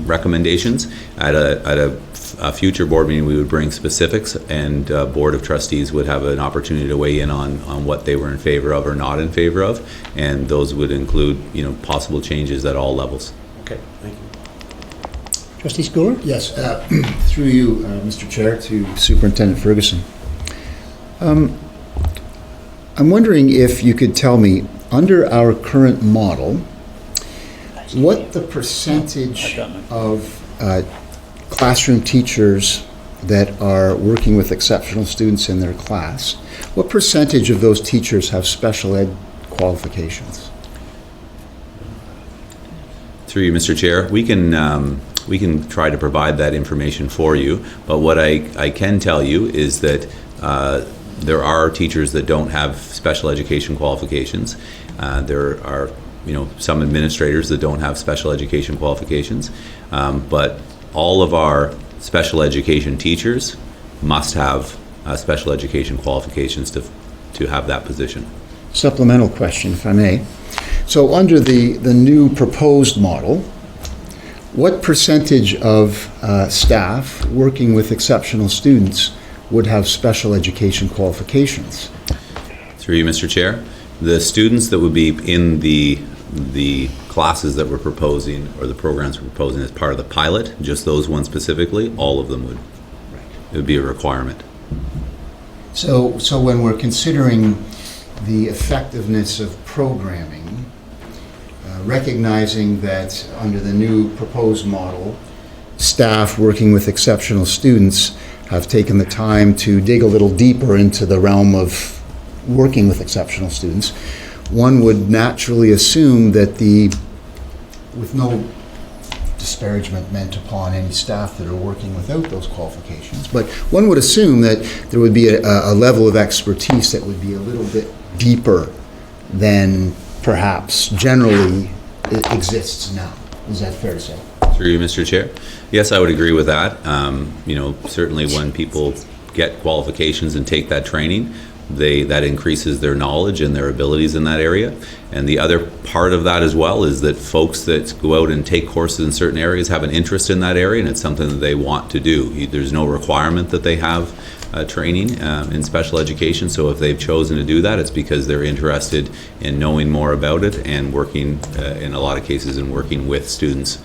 Speaker 8: recommendations. At a future board meeting, we would bring specifics, and Board of Trustees would have an opportunity to weigh in on what they were in favor of or not in favor of, and those would include, possible changes at all levels.
Speaker 11: Okay, thank you.
Speaker 2: Trustee Schooler?
Speaker 13: Yes, through you, Mr. Chair, to Superintendent Ferguson. I'm wondering if you could tell me, under our current model, what the percentage of classroom teachers that are working with exceptional students in their class, what percentage of those teachers have special ed qualifications?
Speaker 8: Through you, Mr. Chair, we can try to provide that information for you, but what I can tell you is that there are teachers that don't have special education qualifications. There are some administrators that don't have special education qualifications, but all of our special education teachers must have special education qualifications to have that position.
Speaker 13: Supplemental question, if I may. So under the new proposed model, what percentage of staff working with exceptional students would have special education qualifications?
Speaker 8: Through you, Mr. Chair, the students that would be in the classes that we're proposing, or the programs we're proposing as part of the pilot, just those ones specifically, all of them would. It would be a requirement.
Speaker 13: So when we're considering the effectiveness of programming, recognizing that under the new proposed model, staff working with exceptional students have taken the time to dig a little deeper into the realm of working with exceptional students, one would naturally assume that with no disparagement meant upon any staff that are working without those qualifications, but one would assume that there would be a level of expertise that would be a little bit deeper than perhaps generally it exists now. Is that fair to say?
Speaker 8: Through you, Mr. Chair. Yes, I would agree with that. Certainly when people get qualifications and take that training, that increases their knowledge and their abilities in that area. And the other part of that as well is that folks that go out and take courses in certain areas have an interest in that area, and it's something that they want to do. There's no requirement that they have training in special education, so if they've chosen to do that, it's because they're interested in knowing more about it and working, in a lot of cases, in working with students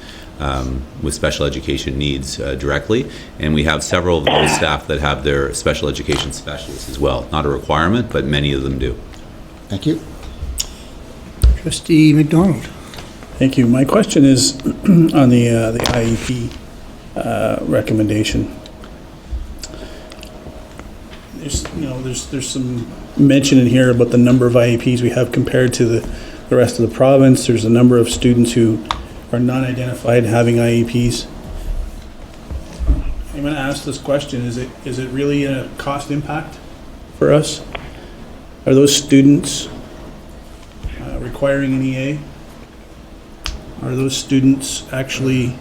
Speaker 8: with special education needs directly. And we have several of those staff that have their special education specialists as well. Not a requirement, but many of them do.
Speaker 13: Thank you.
Speaker 2: Trustee McDonald.
Speaker 12: Thank you. My question is on the IEP recommendation. There's some mention in here about the number of IEPs we have compared to the rest of the province. There's a number of students who are non-identified having IEPs. I'm going to ask this question: is it really a cost impact for us? Are those students requiring an EA? Are those students actually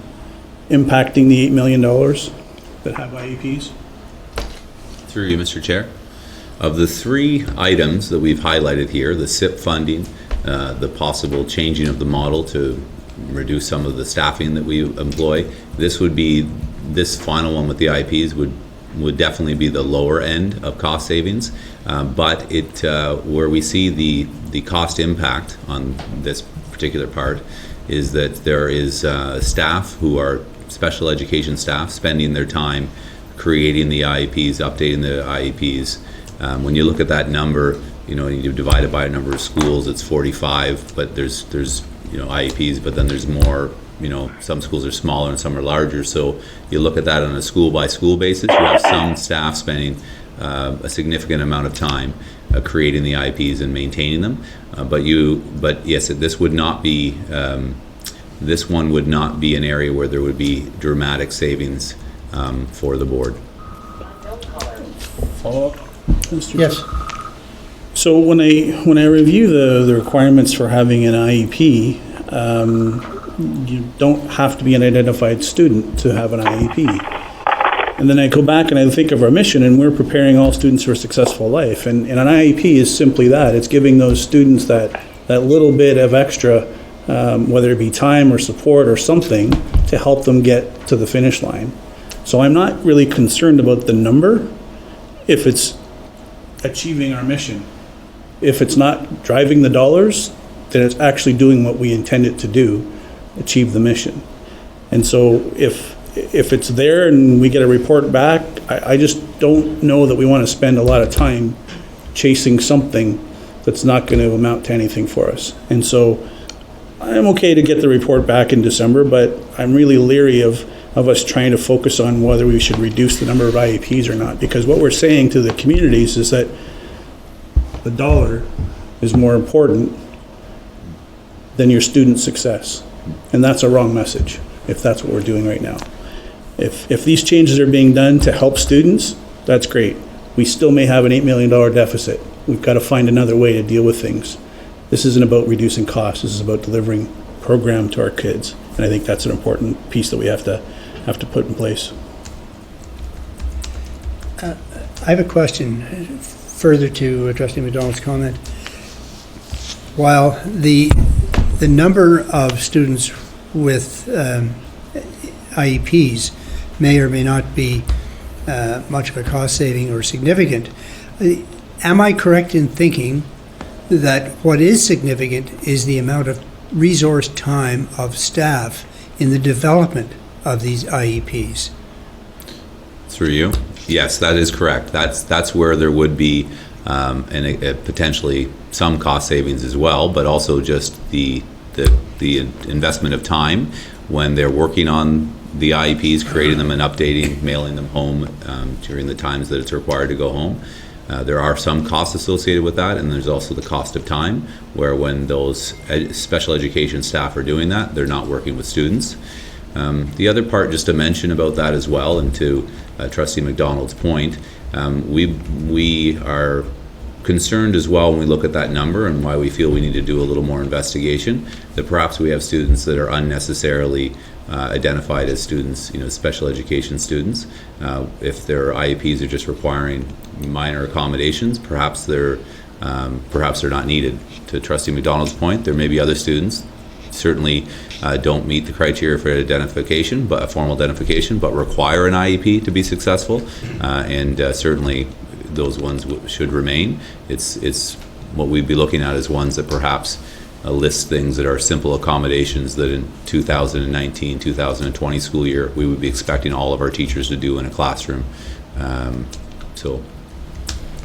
Speaker 12: impacting the $8 million that have IEPs?
Speaker 8: Through you, Mr. Chair. Of the three items that we've highlighted here, the SIP funding, the possible changing of the model to reduce some of the staffing that we employ, this final one with the IEPs would definitely be the lower end of cost savings, but where we see the cost impact on this particular part is that there is staff who are special education staff spending their time creating the IEPs, updating the IEPs. When you look at that number, you divide it by a number of schools, it's 45, but there's IEPs, but then there's more, some schools are smaller and some are larger. So you look at that on a school by school basis, you have some staff spending a significant amount of time creating the IEPs and maintaining them. But yes, this would not be, this one would not be an area where there would be dramatic savings for the board.
Speaker 12: Follow up, Mr.
Speaker 2: Yes.
Speaker 12: Chair? So when I review the requirements for having an IEP, you don't have to be an identified student to have an IEP. And then I go back and I think of our mission, and we're preparing all students for a successful life. And an IEP is simply that. It's giving those students that little bit of extra, whether it be time or support or something, to help them get to the finish line. So I'm not really concerned about the number if it's achieving our mission. If it's not driving the dollars, then it's actually doing what we intend it to do, achieve the mission. And so if it's there and we get a report back, I just don't know that we want to spend a lot of time chasing something that's not going to amount to anything for us. And so I'm okay to get the report back in December, but I'm really leery of of us trying to focus on whether we should reduce the number of IEPs or not. Because what we're saying to the communities is that the dollar is more important than your student success. And that's a wrong message, if that's what we're doing right now. If these changes are being done to help students, that's great. We still may have an $8 million deficit. We've got to find another way to deal with things. This isn't about reducing costs. This is about delivering program to our kids. And I think that's an important piece that we have to put in place.
Speaker 2: I have a question further to Trustee McDonald's comment. While the number of students with IEPs may or may not be much of a cost saving or significant, am I correct in thinking that what is significant is the amount of resource time of staff in the development of these IEPs?
Speaker 8: Through you? Yes, that is correct. That's where there would be potentially some cost savings as well, but also just the investment of time when they're working on the IEPs, creating them and updating, mailing them home during the times that it's required to go home. There are some costs associated with that, and there's also the cost of time, where when those special education staff are doing that, they're not working with students. The other part, just to mention about that as well, and to Trustee McDonald's point, we are concerned as well when we look at that number and why we feel we need to do a little more investigation, that perhaps we have students that are unnecessarily identified as students, special education students. If their IEPs are just requiring minor accommodations, perhaps they're not needed. To Trustee McDonald's point, there may be other students certainly don't meet the criteria for identification, but a formal identification, but require an IEP to be successful, and certainly those ones should remain. It's what we'd be looking at as ones that perhaps list things that are simple accommodations that in 2019-2020 school year we would be expecting all of our teachers to do in a classroom. So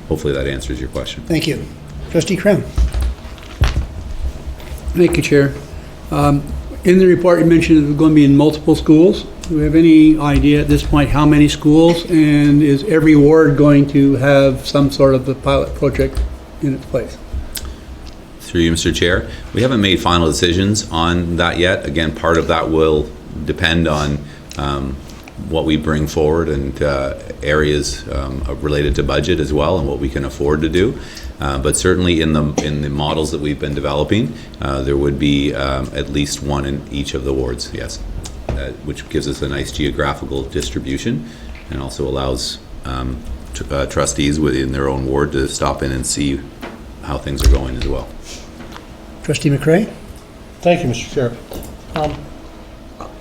Speaker 8: hopefully that answers your question.
Speaker 2: Thank you. Trustee Krem.
Speaker 1: Thank you, Chair. In the report, you mentioned it's going to be in multiple schools. Do we have any idea at this point how many schools, and is every ward going to have some sort of a pilot project in its place?
Speaker 8: Through you, Mr. Chair. We haven't made final decisions on that yet. Again, part of that will depend on what we bring forward and areas related to budget as well, and what we can afford to do. But certainly in the models that we've been developing, there would be at least one in each of the wards, yes, which gives us a nice geographical distribution and also allows trustees within their own ward to stop in and see how things are going as well.
Speaker 2: Trustee McRae.
Speaker 9: Thank you, Mr. Chair.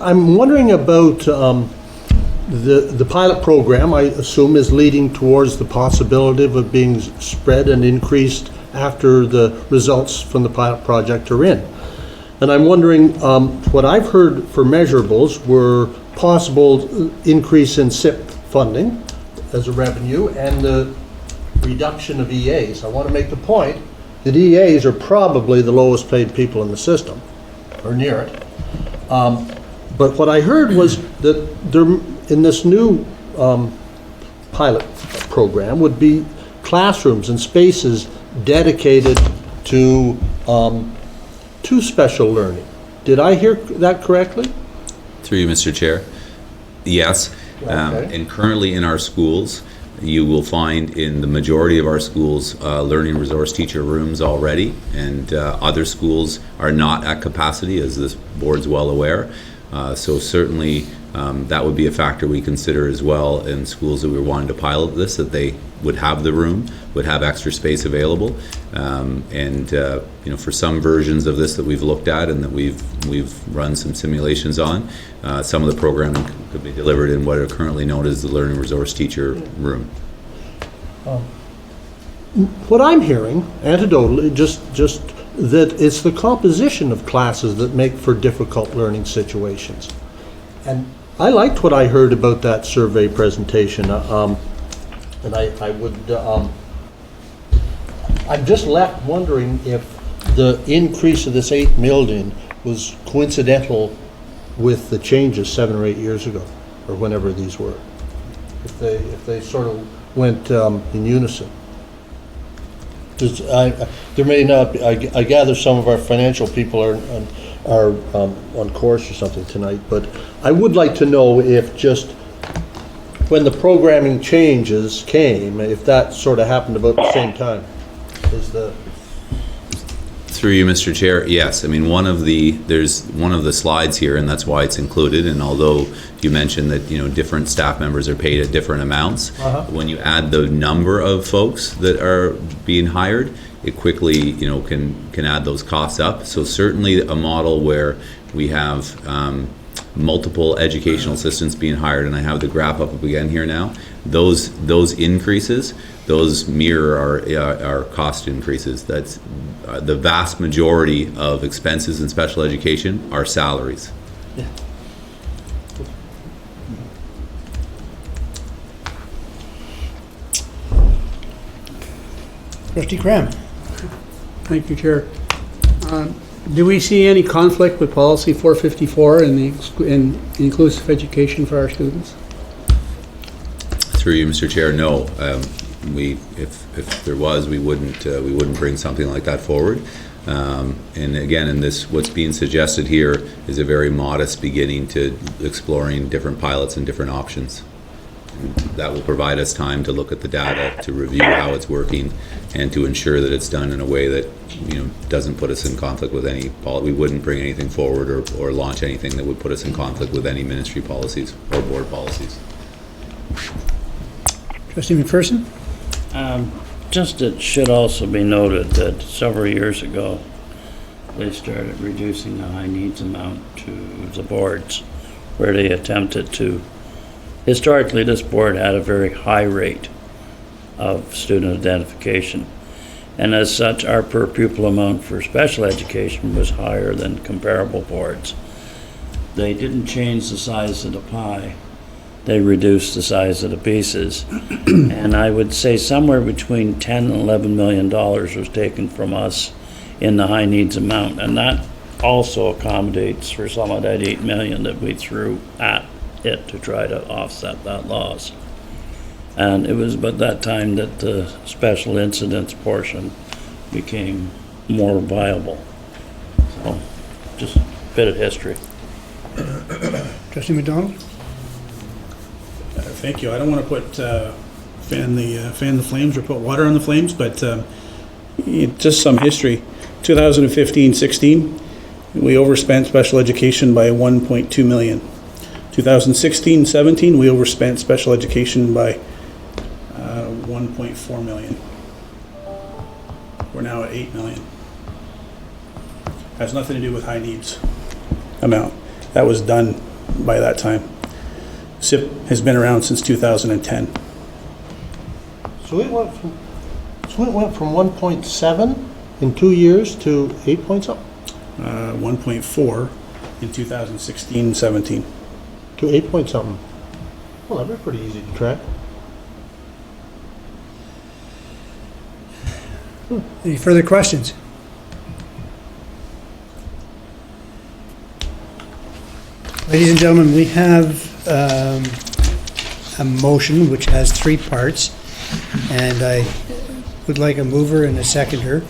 Speaker 9: I'm wondering about the pilot program. I assume is leading towards the possibility of it being spread and increased after the results from the pilot project are in. And I'm wondering, what I've heard for measurables were possible increase in SIP funding as a revenue and the reduction of EAs. I want to make the point that EAs are probably the lowest paid people in the system, or near it. But what I heard was that there, in this new pilot program, would be classrooms and spaces dedicated to special learning. Did I hear that correctly?
Speaker 8: Through you, Mr. Chair. Yes.
Speaker 9: Okay.
Speaker 8: And currently in our schools, you will find in the majority of our schools learning resource teacher rooms already, and other schools are not at capacity, as this board's well aware. So certainly that would be a factor we consider as well in schools that we were wanting to pilot this, that they would have the room, would have extra space available. For some versions of this that we've looked at and that we've run some simulations on, some of the programming could be delivered in what are currently known as the learning resource teacher room.
Speaker 9: What I'm hearing, anecdotally, just that it's the composition of classes that make for difficult learning situations. And I liked what I heard about that survey presentation, and I would, I'm just left wondering if the increase of this $8 million was coincidental with the changes 7 or 8 years ago, or whenever these were. If they sort of went in unison. There may not be, I gather some of our financial people are on course or something tonight, but I would like to know if just when the programming changes came, if that sort of happened about the same time as the...
Speaker 8: Through you, Mr. Chair, yes. I mean, there's one of the slides here, and that's why it's included. And although you mentioned that, different staff members are paid at different amounts, when you add the number of folks that are being hired, it quickly, can add those costs up. So certainly a model where we have multiple educational assistants being hired, and I have the graph up again here now, those increases, those mirror our cost increases. That's the vast majority of expenses in special education are salaries.
Speaker 9: Yeah.
Speaker 2: Trustee Cram.
Speaker 1: Thank you, Chair. Do we see any conflict with policy 454 in inclusive education for our students?
Speaker 8: Through you, Mr. Chair, no. If there was, we wouldn't bring something like that forward. And again, what's being suggested here is a very modest beginning to exploring different pilots and different options. And that will provide us time to look at the data, to review how it's working, and to ensure that it's done in a way that doesn't put us in conflict with any policy. We wouldn't bring anything forward or launch anything that would put us in conflict with any ministry policies or board policies.
Speaker 2: Trustee McPherson?
Speaker 7: Just it should also be noted that several years ago, they started reducing the high needs amount to the boards, where they attempted to. Historically, this board had a very high rate of student identification, and as such, our per pupil amount for special education was higher than comparable boards. They didn't change the size of the pie. They reduced the size of the pieces, and I would say somewhere between $10 and $11 million was taken from us in the high needs amount, and that also accommodates for some of that $8 million that we threw at it to try to offset that loss. And it was about that time that the special incidents portion became more viable. So, just a bit of history.
Speaker 2: Trustee McDonald?
Speaker 12: Thank you. I don't want to put fan the flames or put water on the flames, but just some history. 2015-16, we overspent special education by 1.2 million. 2016-17, we overspent special education by 1.4 million. We're now at 8 million. Has nothing to do with high needs amount. That was done by that time. SIP has been around since 2010.
Speaker 9: So it went from 1.7 in 2 years to 8 point something?
Speaker 12: 1.4 in 2016-17.
Speaker 9: To 8 point something. Well, that'd be pretty easy to track.
Speaker 2: Any further questions? Ladies and gentlemen, we have a motion which has 3 parts, and I would like a mover and a seconder,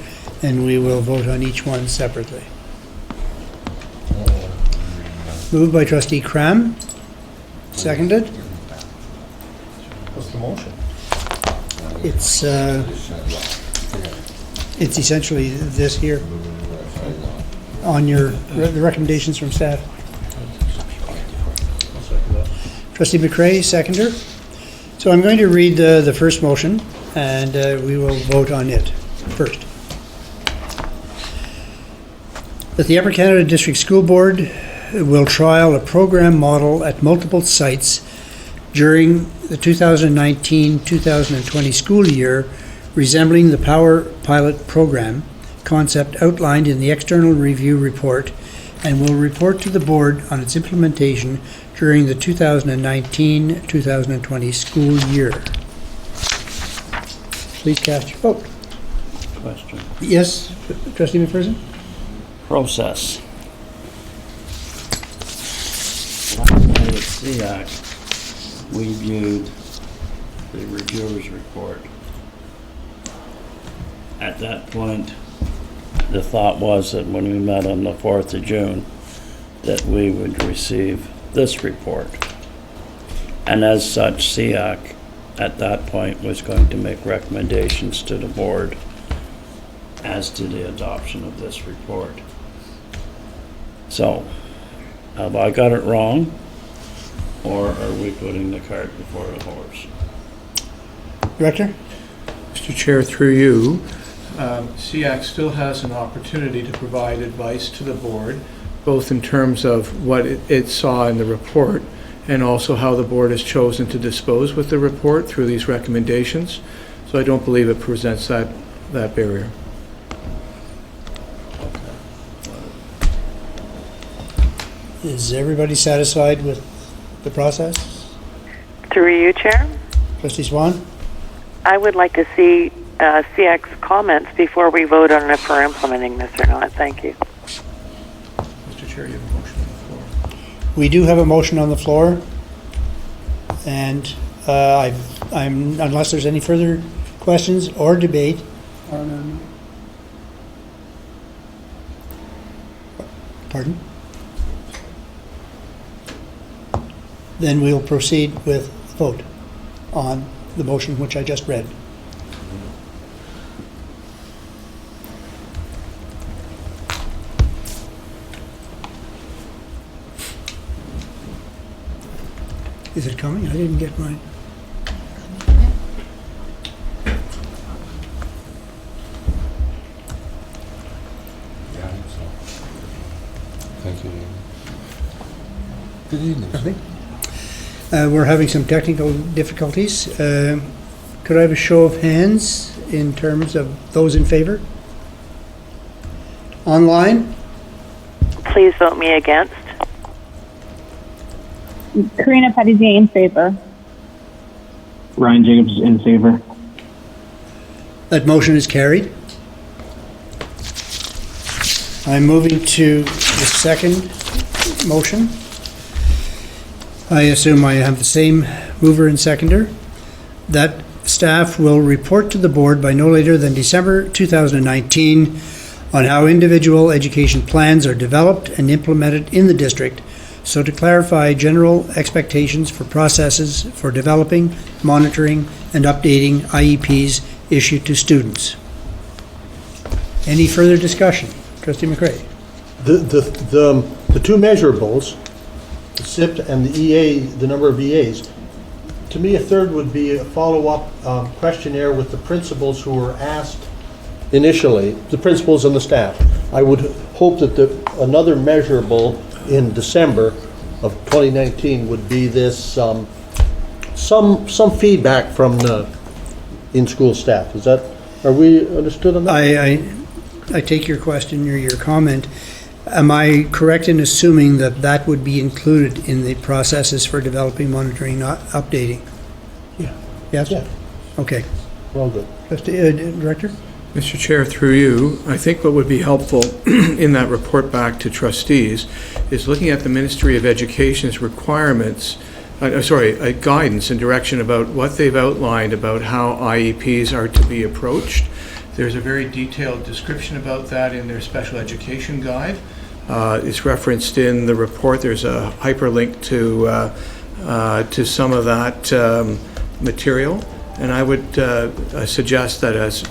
Speaker 2: and we will vote on each one separately. Moved by Trustee Cram, seconded.
Speaker 9: What's the motion?
Speaker 2: It's essentially this here on the recommendations from staff. Trustee McCray, seconder. So I'm going to read the first motion, and we will vote on it first. That the Upper Canada District School Board will trial a program model at multiple sites during the 2019-2020 school year, resembling the Power Pilot Program concept outlined in the external review report, and will report to the board on its implementation during the 2019-2020 school year. Please cast your vote.
Speaker 7: Question.
Speaker 2: Yes, Trustee McPherson?
Speaker 7: Process. SEAC, we viewed the reviewer's report. At that point, the thought was that when we met on the 4th of June, that we would receive this report. And as such, SEAC at that point was going to make recommendations to the board as to the adoption of this report. So, have I got it wrong, or are we putting the cart before the horse?
Speaker 2: Director?
Speaker 4: Mr. Chair, through you, SEAC still has an opportunity to provide advice to the board, both in terms of what it saw in the report and also how the board has chosen to dispose with the report through these recommendations. So I don't believe it presents that barrier.
Speaker 2: Is everybody satisfied with the process?
Speaker 10: Through you, Chair,
Speaker 2: Trustee Swan?
Speaker 10: I would like to see CX comments before we vote on if we're implementing this or not. Thank you.
Speaker 4: Mr. Chair, you have a motion on the floor.
Speaker 2: We do have a motion on the floor, and unless there's any further questions or debate. Pardon? Then we'll proceed with vote on the motion which I just read. Is it coming? I didn't get mine.
Speaker 5: Yeah, I think so. Thank you. Good evening.
Speaker 2: Nothing? We're having some technical difficulties. Could I have a show of hands in terms of those in favor? Online?
Speaker 10: Please vote me against.
Speaker 6: Karina Pettigier in favor.
Speaker 14: Ryan Jacobs in favor.
Speaker 2: That motion is carried. I'm moving to the second motion. I assume I have the same mover and seconder. That staff will report to the board by no later than December 2019 on how individual education plans are developed and implemented in the district, so to clarify general expectations for processes for developing, monitoring, and updating IEPs issued to students. Any further discussion? Trustee McRae.
Speaker 9: The two measurables, the SIP and the EA, the number of EAs, to me, a third would be a follow-up questionnaire with the principals who were asked initially, the principals and the staff. I would hope that another measurable in December of 2019 would be this, some feedback from the in-school staff. Is that, are we understood on that?
Speaker 2: I take your question or your comment. Am I correct in assuming that that would be included in the processes for developing, monitoring, updating?
Speaker 9: Yeah.
Speaker 2: Yes?
Speaker 9: Yeah.
Speaker 2: Okay.
Speaker 9: Well, good.
Speaker 2: Trustee, Director?
Speaker 4: Mr. Chair, through you, I think what would be helpful in that report back to trustees is looking at the Ministry of Education's requirements, guidance and direction about what they've outlined about how IEPs are to be approached. There's a very detailed description about that in their special education guide. It's referenced in the report. There's a hyperlink to some of that material. And I would suggest that as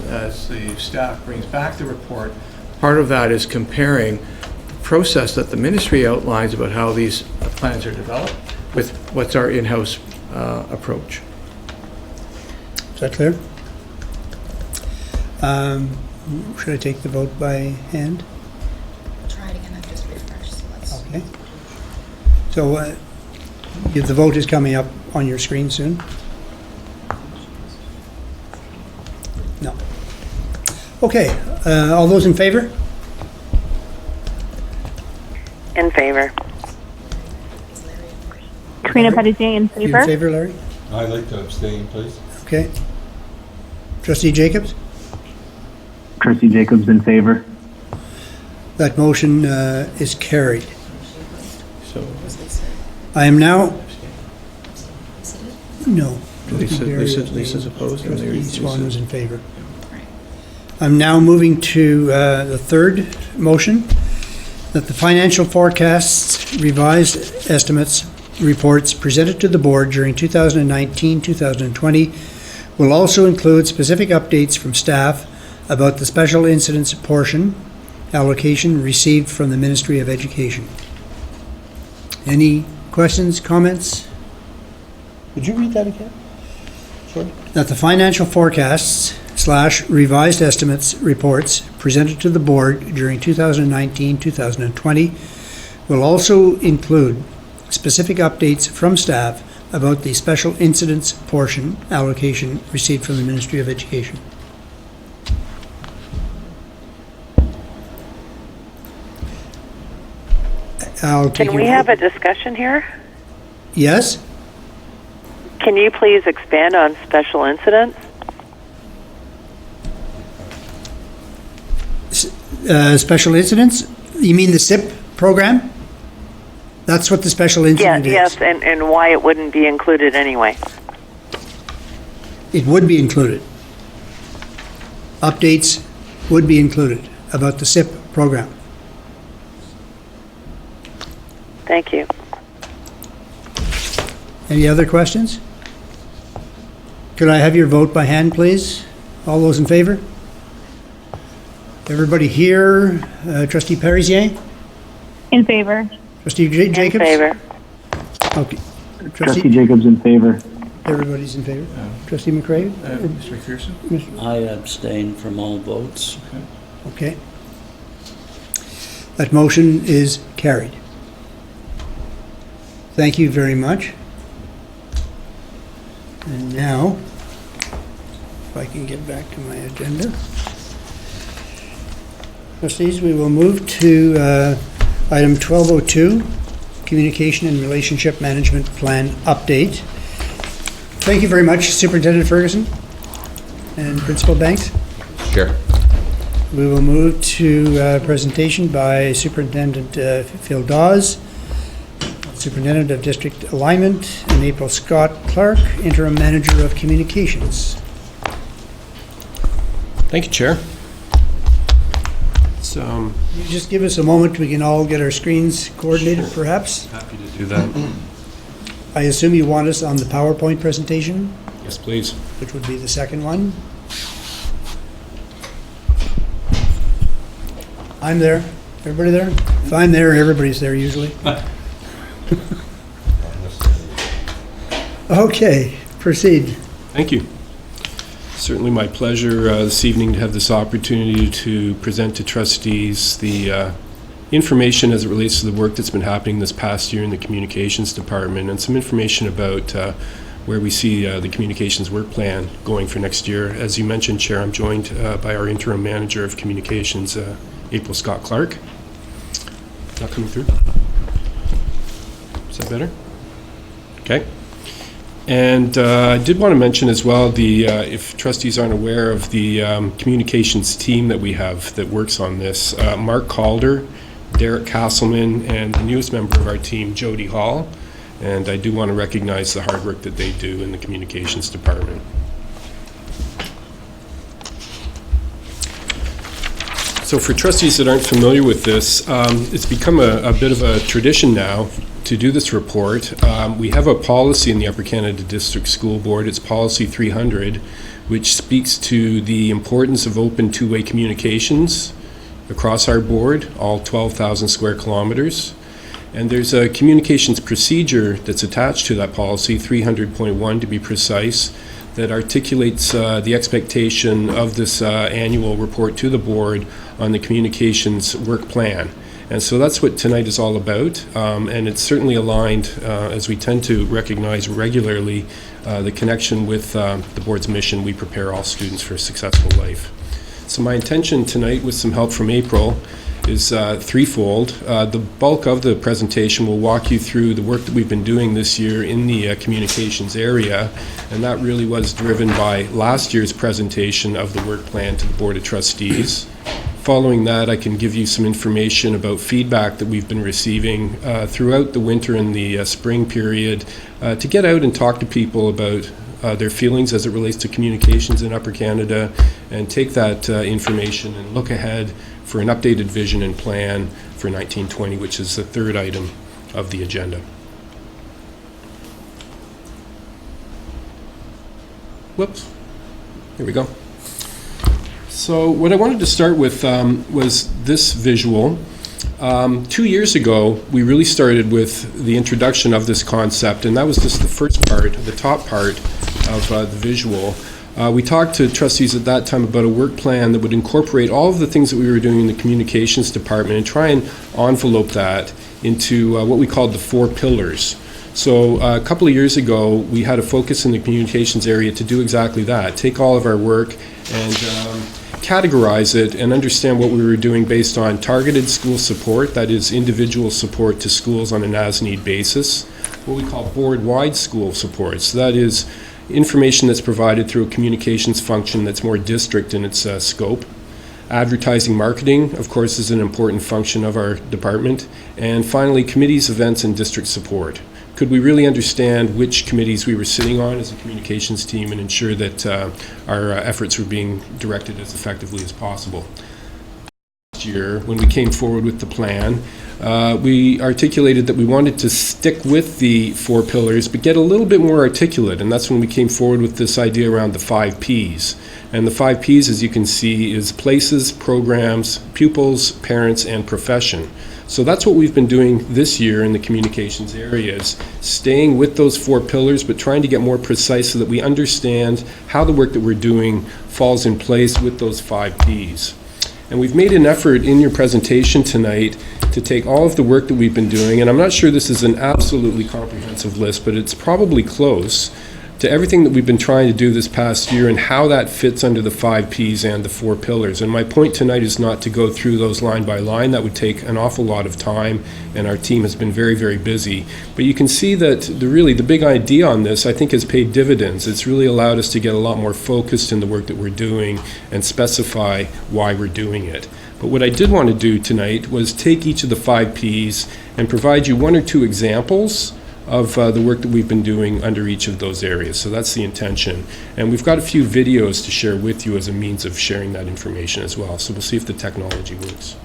Speaker 4: the staff brings back the report, part of that is comparing the process that the ministry outlines about how these plans are developed with what's our in-house approach.
Speaker 2: Is that clear? Should I take the vote by hand?
Speaker 15: Try it again, I've just refreshed, so let's...
Speaker 2: Okay. So the vote is coming up on your screen soon? No. Okay, all those in favor?
Speaker 10: In favor.
Speaker 6: Karina Pettigier in
Speaker 2: You
Speaker 6: favor.
Speaker 2: in favor, Larry?
Speaker 5: I'd like to abstain, please.
Speaker 2: Okay. Trustee Jacobs?
Speaker 14: Trustee Jacobs in favor.
Speaker 2: That motion is carried.
Speaker 4: So
Speaker 2: I am now No.
Speaker 4: Lisa's opposed. and
Speaker 2: Trustee
Speaker 4: there's
Speaker 2: Swan
Speaker 4: Lisa.
Speaker 2: was in favor. I'm now moving to the third motion, that the financial forecasts, revised estimates, reports presented to the board during 2019-2020 will also include specific updates from staff about the special incidents portion allocation received from the Ministry of Education. Any questions, comments?
Speaker 9: Would you read that again? Sorry?
Speaker 2: That the financial forecasts / revised estimates reports presented to the board during 2019-2020 will also include specific updates from staff about the special incidents portion allocation received from the Ministry of Education.
Speaker 10: Can we have a discussion here?
Speaker 2: Yes?
Speaker 10: Can you please expand on special incidents?
Speaker 2: Special incidents? You mean the SIP program? That's what the special incident is.
Speaker 10: Yes, and why it wouldn't be included anyway.
Speaker 2: It would be included. Updates would be included about the SIP program.
Speaker 10: Thank you.
Speaker 2: Any other questions? Could I have your vote by hand, please? All those in favor? Everybody here? Trustee Parisier?
Speaker 6: In favor.
Speaker 2: Trustee Jacobs?
Speaker 10: In favor.
Speaker 2: Okay.
Speaker 14: Trustee Jacobs in favor.
Speaker 2: Everybody's in favor? Trustee McCrae?
Speaker 4: Mr. McPherson?
Speaker 7: I abstain from all votes.
Speaker 2: Okay. That motion is carried. Thank you very much. And now, if I can get back to my agenda. Trustees, we will move to item 1202, Communication and Relationship Management Plan Update. Thank you very much, Superintendent Ferguson and Principal Banks.
Speaker 8: Sure.
Speaker 2: We will move to presentation by Superintendent Phil Dawes, Superintendent of District Alignment, and April Scott Clark, Interim Manager of Communications.
Speaker 16: Thank you, Chair.
Speaker 2: You just give us a moment, we can all get our screens coordinated, perhaps?
Speaker 16: Happy to do that.
Speaker 2: I assume you want us on the PowerPoint presentation,
Speaker 16: Yes, please.
Speaker 2: which would be the second one. I'm there. Everybody there? If I'm there, everybody's there usually. Okay, proceed.
Speaker 16: Thank you. Certainly my pleasure this evening to have this opportunity to present to trustees the information as it relates to the work that's been happening this past year in the Communications Department, and some information about where we see the Communications work plan going for next year. As you mentioned, Chair, I'm joined by our Interim Manager of Communications, April Scott Clark. Not coming through? Is that better? Okay. And I did want to mention as well, if trustees aren't aware of the communications team that we have that works on this, Mark Calder, Derek Castleman, and the newest member of our team, Jody Hall. And I do want to recognize the hard work that they do in the communications department. So for trustees that aren't familiar with this, it's become a bit of a tradition now to do this report. We have a policy in the Upper Canada District School Board, it's Policy 300, which speaks to the importance of open two-way communications across our board, all 12,000 square kilometers. And there's a communications procedure that's attached to that policy, 300.1 to be precise, that articulates the expectation of this annual report to the board on the communications work plan. And so that's what tonight is all about, and it's certainly aligned, as we tend to recognize regularly, the connection with the board's mission, we prepare all students for a successful life. So my intention tonight, with some help from April, is threefold. The bulk of the presentation will walk you through the work that we've been doing this year in the communications area, and that really was driven by last year's presentation of the work plan to the Board of Trustees. Following that, I can give you some information about feedback that we've been receiving throughout the winter and the spring period to get out and talk to people about their feelings as it relates to communications in Upper Canada, and take that information and look ahead for an updated vision and plan for 1920, which is the third item of the agenda. Whoops. Here we go. So what I wanted to start with was this visual. 2 years ago, we really started with the introduction of this concept, and that was just the first part, the top part of the visual. We talked to trustees at that time about a work plan that would incorporate all of the things that we were doing in the communications department and try and envelope that into what we called the 4 pillars. So a couple of years ago, we had a focus in the communications area to do exactly that, take all of our work and categorize it and understand what we were doing based on targeted school support, that is individual support to schools on an as-need basis, what we call board-wide school support, so that is information that's provided through a communications function that's more district in its scope. Advertising marketing, of course, is an important function of our department. And finally, committees, events, and district support. Could we really understand which committees we were sitting on as a communications team and ensure that our efforts were being directed as effectively as possible? Last year, when we came forward with the plan, we articulated that we wanted to stick with the 4 pillars, but get a little bit more articulate, and that's when we came forward with this idea around the 5 Ps. And the 5 Ps, as you can see, is places, programs, pupils, parents, and profession. So that's what we've been doing this year in the communications areas, staying with those 4 pillars, but trying to get more precise so that we understand how the work that we're doing falls in place with those 5 Ps. And we've made an effort in your presentation tonight to take all of the work that we've been doing, and I'm not sure this is an absolutely comprehensive list, but it's probably close to everything that we've been trying to do this past year and how that fits under the 5 Ps and the 4 pillars. And my point tonight is not to go through those line by line. That would take an awful lot of time, and our team has been very, very busy. But you can see that the big idea on this, I think, has paid dividends. It's really allowed us to get a lot more focused in the work that we're doing and specify why we're doing it. But what I did want to do tonight was take each of the 5 Ps and provide you 1 or 2 examples of the work that we've been doing under each of those areas. So that's the intention. And we've got a few videos to share with you as a means of sharing that information as well. So we'll see if the technology works.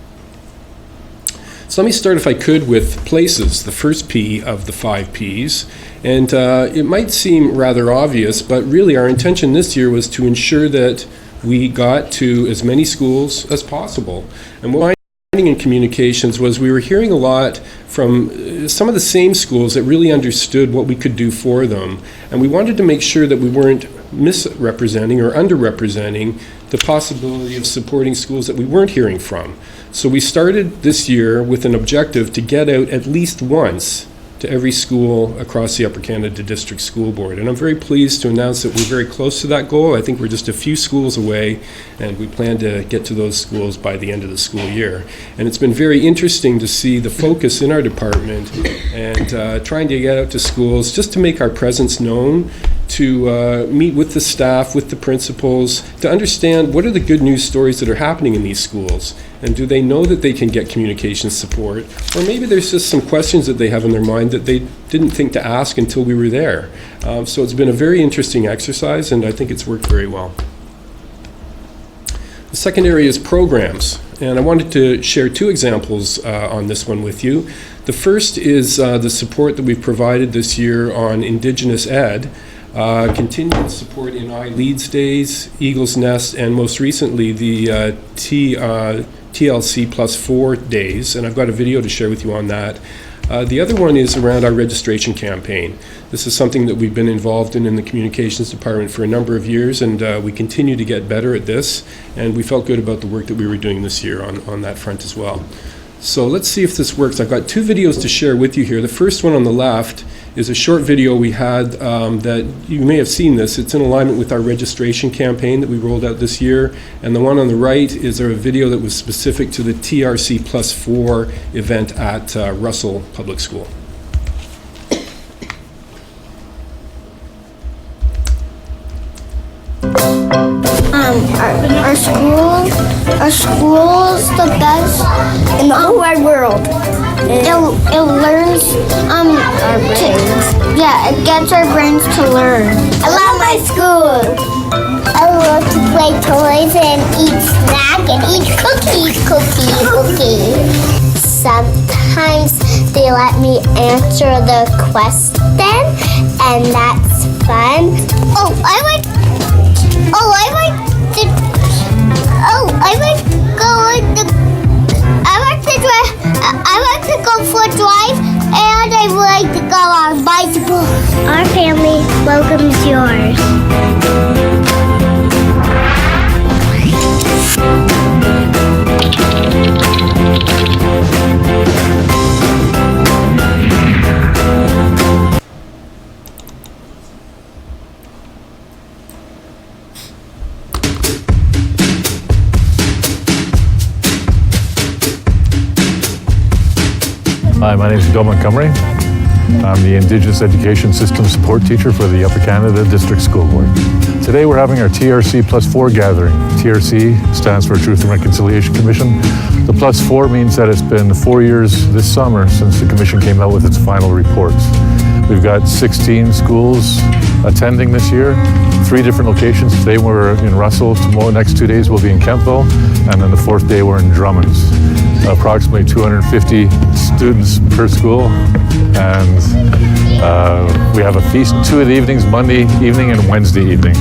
Speaker 16: So let me start, if I could, with places, the first P of the 5 Ps. And it might seem rather obvious, but really our intention this year was to ensure that we got to as many schools as possible. And what in communications was we were hearing a lot from some of the same schools that really understood what we could do for them, and we wanted to make sure that we weren't misrepresenting or underrepresenting the possibility of supporting schools that we weren't hearing from. So we started this year with an objective to get out at least once to every school across the Upper Canada District School Board. And I'm very pleased to announce that we're very close to that goal. I think we're just a few schools away, and we plan to get to those schools by the end of the school year. And it's been very interesting to see the focus in our department and trying to get out to schools just to make our presence known, to meet with the staff, with the principals, to understand what are the good news stories that are happening in these schools. And do they know that they can get communication support? Or maybe there's just some questions that they have in their mind that they didn't think to ask until we were there. So it's been a very interesting exercise, and I think it's worked very well. The second area is programs. And I wanted to share 2 examples on this one with you. The first is the support that we've provided this year on Indigenous Ed. Continued support in iLeads Days, Eagle's Nest, and most recently the TLC +4 days, and I've got a video to share with you on that. The other one is around our registration campaign. This is something that we've been involved in the communications department for a number of years, and we continue to get better at this, and we felt good about the work that we were doing this year on that front as well. So let's see if this works. I've got 2 videos to share with you here. The first one on the left is a short video we had that you may have seen this. It's in alignment with our registration campaign that we rolled out this year. And the one on the right is a video that was specific to the TRC +4 event at Russell Public School.
Speaker 17: Our Our school's the best in the whole wide world. It learns our brains. It gets our brains to learn. I love my school. I love to play toys and eat snack and eat cookies. Sometimes they let me answer the question, and that's fun. I like to go for a drive, and I like to go on a bicycle. Our family welcomes yours.
Speaker 18: Hi, my name is Bill Montgomery. I'm the Indigenous Education System Support Teacher for the Upper Canada District School Board. Today we're having our TRC +4 gathering. TRC stands for Truth and Reconciliation Commission. The +4 means that it's been 4 years this summer since the Commission came out with its final reports. We've got 16 schools attending this year, 3 different locations. Today we're in Russell, tomorrow, next 2 days we'll be in Kemptville, and then the 4th day we're in Drummonds. Approximately 250 students per school, and we have a feast 2 of the evenings, Monday evening and Wednesday evening.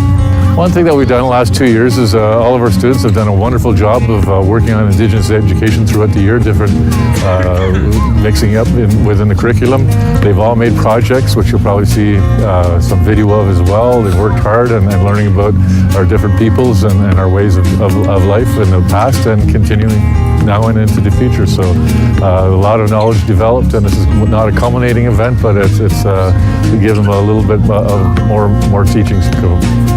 Speaker 18: One thing that we've done the last 2 years is all of our students have done a wonderful job of working on Indigenous education throughout the year, different mixing up within the curriculum. They've all made projects, which you'll probably see some video of as well. They've worked hard and learning about our different peoples and our ways of life in the past and continuing now and into the future. So a lot of knowledge developed, and this is not a culminating event, but it's to give them a little bit of more teachings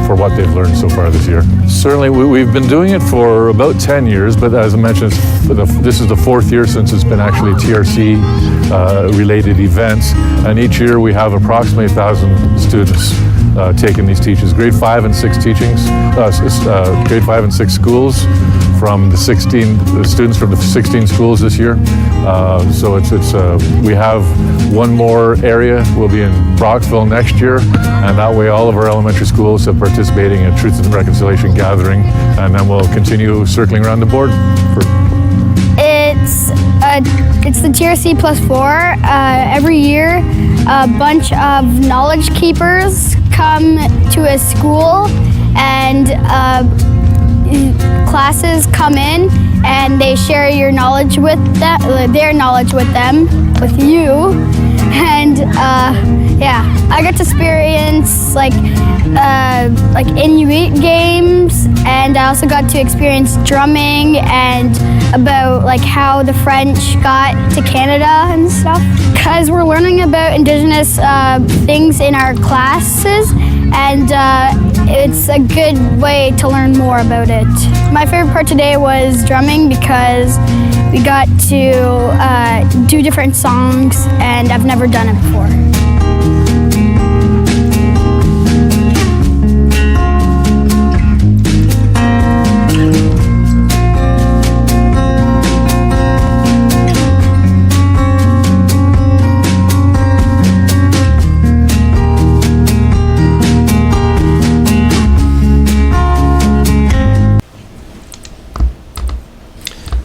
Speaker 18: for what they've learned so far this year. Certainly we've been doing it for about 10 years, but as I mentioned, this is the 4th year since it's been actually TRC related events, and each year we have approximately 1,000 students taking these teachings. Grade 5 and 6 teachings, grade 5 and 6 schools from the 16 students from the 16 schools this year. So we have one more area. We'll be in Brockville next year, and that way all of our elementary schools are participating in Truth and Reconciliation gathering, and then we'll continue circling around the board.
Speaker 17: It's the TRC +4. Every year, a bunch of knowledge keepers come to a school, and classes come in and they share your knowledge with their knowledge with you, and I got to experience like Inuit games, and I also got to experience drumming and about like how the French got to Canada and stuff, because we're learning about Indigenous things in our classes, and it's a good way to learn more about it. My favorite part today was drumming because we got to do different songs, and I've never done it before.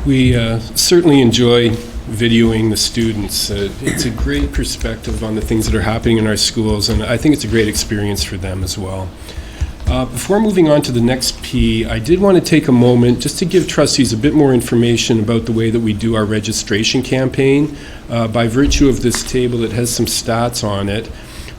Speaker 16: We certainly enjoy videoing the students. It's a great perspective on the things that are happening in our schools, and I think it's a great experience for them as well. Before moving on to the next P, I did want to take a moment just to give trustees a bit more information about the way that we do our registration campaign. By virtue of this table that has some stats on it,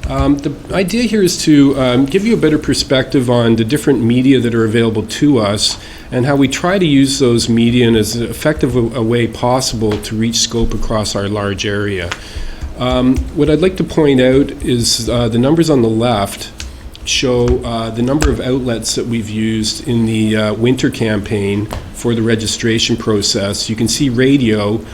Speaker 16: the idea here is to give you a better perspective on the different media that are available to us and how we try to use those media in as effective a way possible to reach scope across our large area. What I'd like to point out is the numbers on the left show the number of outlets that we've used in the winter campaign for the registration process. You can see radio,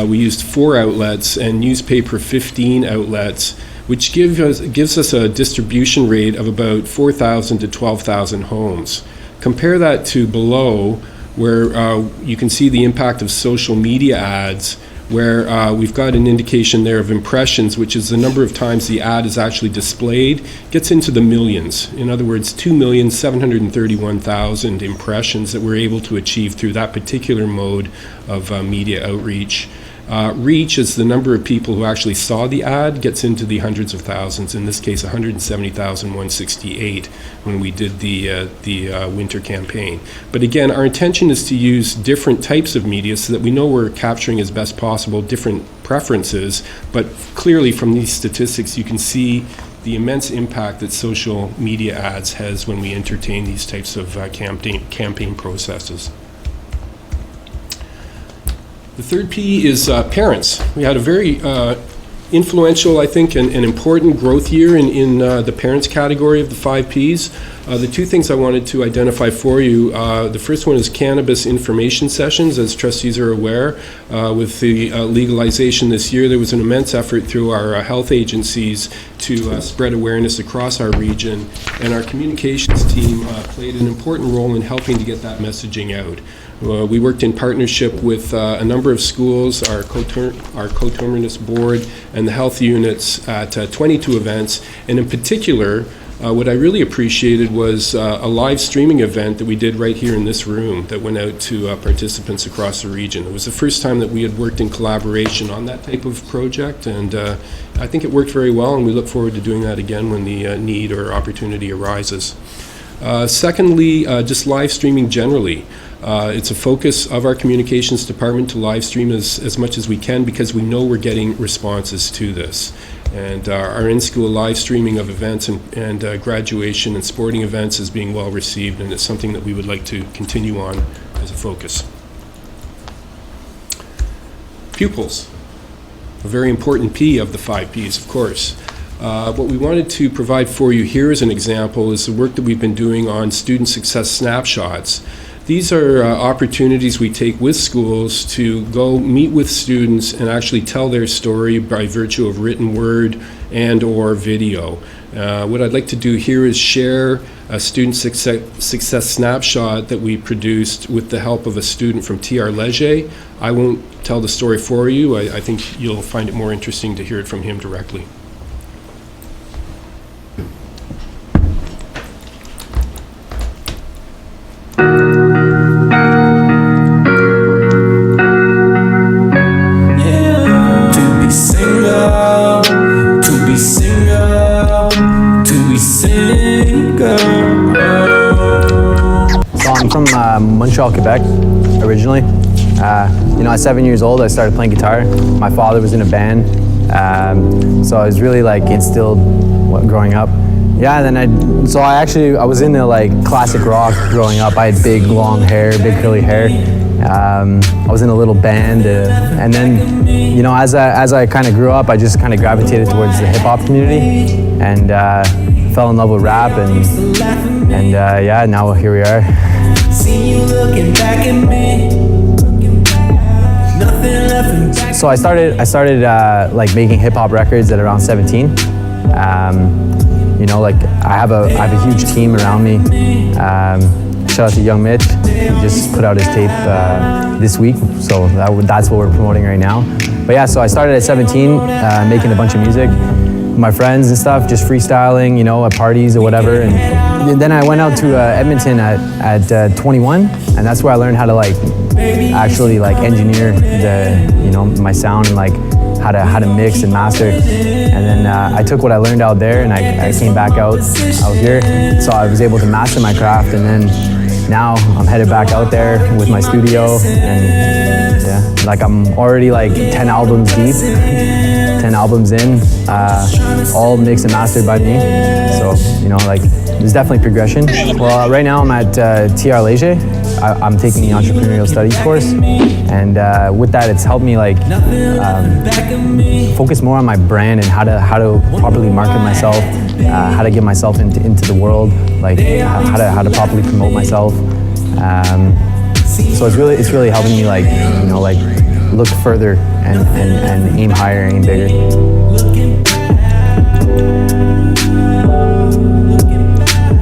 Speaker 16: we used 4 outlets, and newspaper 15 outlets, which gives us a distribution rate of about 4,000 to 12,000 homes. Compare that to below, where you can see the impact of social media ads, where we've got an indication there of impressions, which is the number of times the ad is actually displayed, gets into the millions. In other words, 2,731,000 impressions that we're able to achieve through that particular mode of media outreach. Reach is the number of people who actually saw the ad, gets into the hundreds of thousands, in this case 170,168 when we did the winter campaign. But again, our intention is to use different types of media so that we know we're capturing as best possible different preferences, but clearly from these statistics you can see the immense impact that social media ads has when we entertain these types of campaign processes. The third P is parents. We had a very influential, I think, and important growth year in the parents category of the 5 Ps. The two things I wanted to identify for you, the first one is cannabis information sessions. As trustees are aware, with the legalization this year, there was an immense effort through our health agencies to spread awareness across our region, and our communications team played an important role in helping to get that messaging out. We worked in partnership with a number of schools, our coterminous board, and the health units at 22 events. And in particular, what I really appreciated was a live streaming event that we did right here in this room that went out to participants across the region. It was the first time that we had worked in collaboration on that type of project, and I think it worked very well, and we look forward to doing that again when the need or opportunity arises. Secondly, just live streaming generally. It's a focus of our communications department to live stream as much as we can because we know we're getting responses to this. And our in-school live streaming of events and graduation and sporting events is being well received, and it's something that we would like to continue on as a focus. Pupils, a very important P of the 5 Ps, of course. What we wanted to provide for you here as an example is the work that we've been doing on student success snapshots. These are opportunities we take with schools to go meet with students and actually tell their story by virtue of written word and or video. What I'd like to do here is share a student success snapshot that we produced with the help of a student from TR Leger. I won't tell the story for you. I think you'll find it more interesting to hear it from him directly.
Speaker 19: Montreal, Quebec, originally. At 7 years old, I started playing guitar. My father was in a band, so I was really like instilled growing up. Yeah, and then I was into like classic rock growing up. I had big long hair, big curly hair. I was in a little band, and then as I kind of grew up, I just kind of gravitated towards the hip hop community and fell in love with rap, and now here we are. See you looking back at me. So I started like making hip hop records at around 17. I have a huge team around me. Shout out to Young Mitch. He just put out his tape this week, so that's what we're promoting right now. But yeah, so I started at 17, making a bunch of music with my friends and stuff, just freestyling, at parties or whatever. And then I went out to Edmonton at 21, and that's where I learned how to actually engineer my sound and how to mix and master. And then I took what I learned out there, and I came back out here, so I was able to master my craft. And then now I'm headed back out there with my studio, and I'm already 10 albums deep, 10 albums in, all mixed and mastered by me. So there's definitely progression. Well, right now I'm at TR Leger. I'm taking the entrepreneurial studies course, and with that, it's helped me focus more on my brand and how to properly market myself, how to get myself into the world, how to properly promote myself. So it's really helping me look further and aim higher, aim bigger.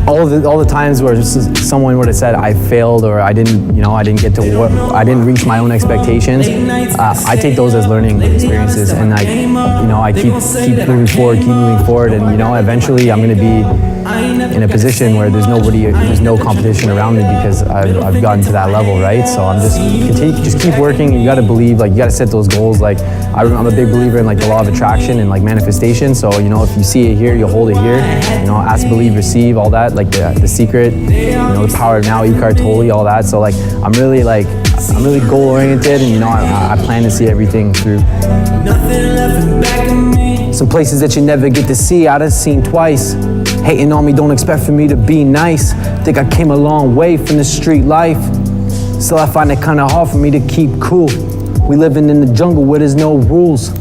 Speaker 19: all the times where someone would have said I failed or I didn't get to I didn't reach my own expectations, I take those as learning experiences, and I keep moving forward, and eventually I'm going to be in a position where there's no competition around me because I've gotten to that level, right? So I'm just keep working. You got to believe, you got to set those goals. I'm a big believer in the law of attraction and manifestation. So if you see it here, you'll hold it here. Ask, believe, receive, all that, the secret, the power of now, Eckhart Tolle, all that. So I'm really goal oriented, and I plan to see everything through. Some places that you never get to see, I done seen twice. Hating on me, don't expect for me to be nice. Think I came a long way from the street life. Still I find it kinda hard for me to keep cool. We living in the jungle where there's no rules.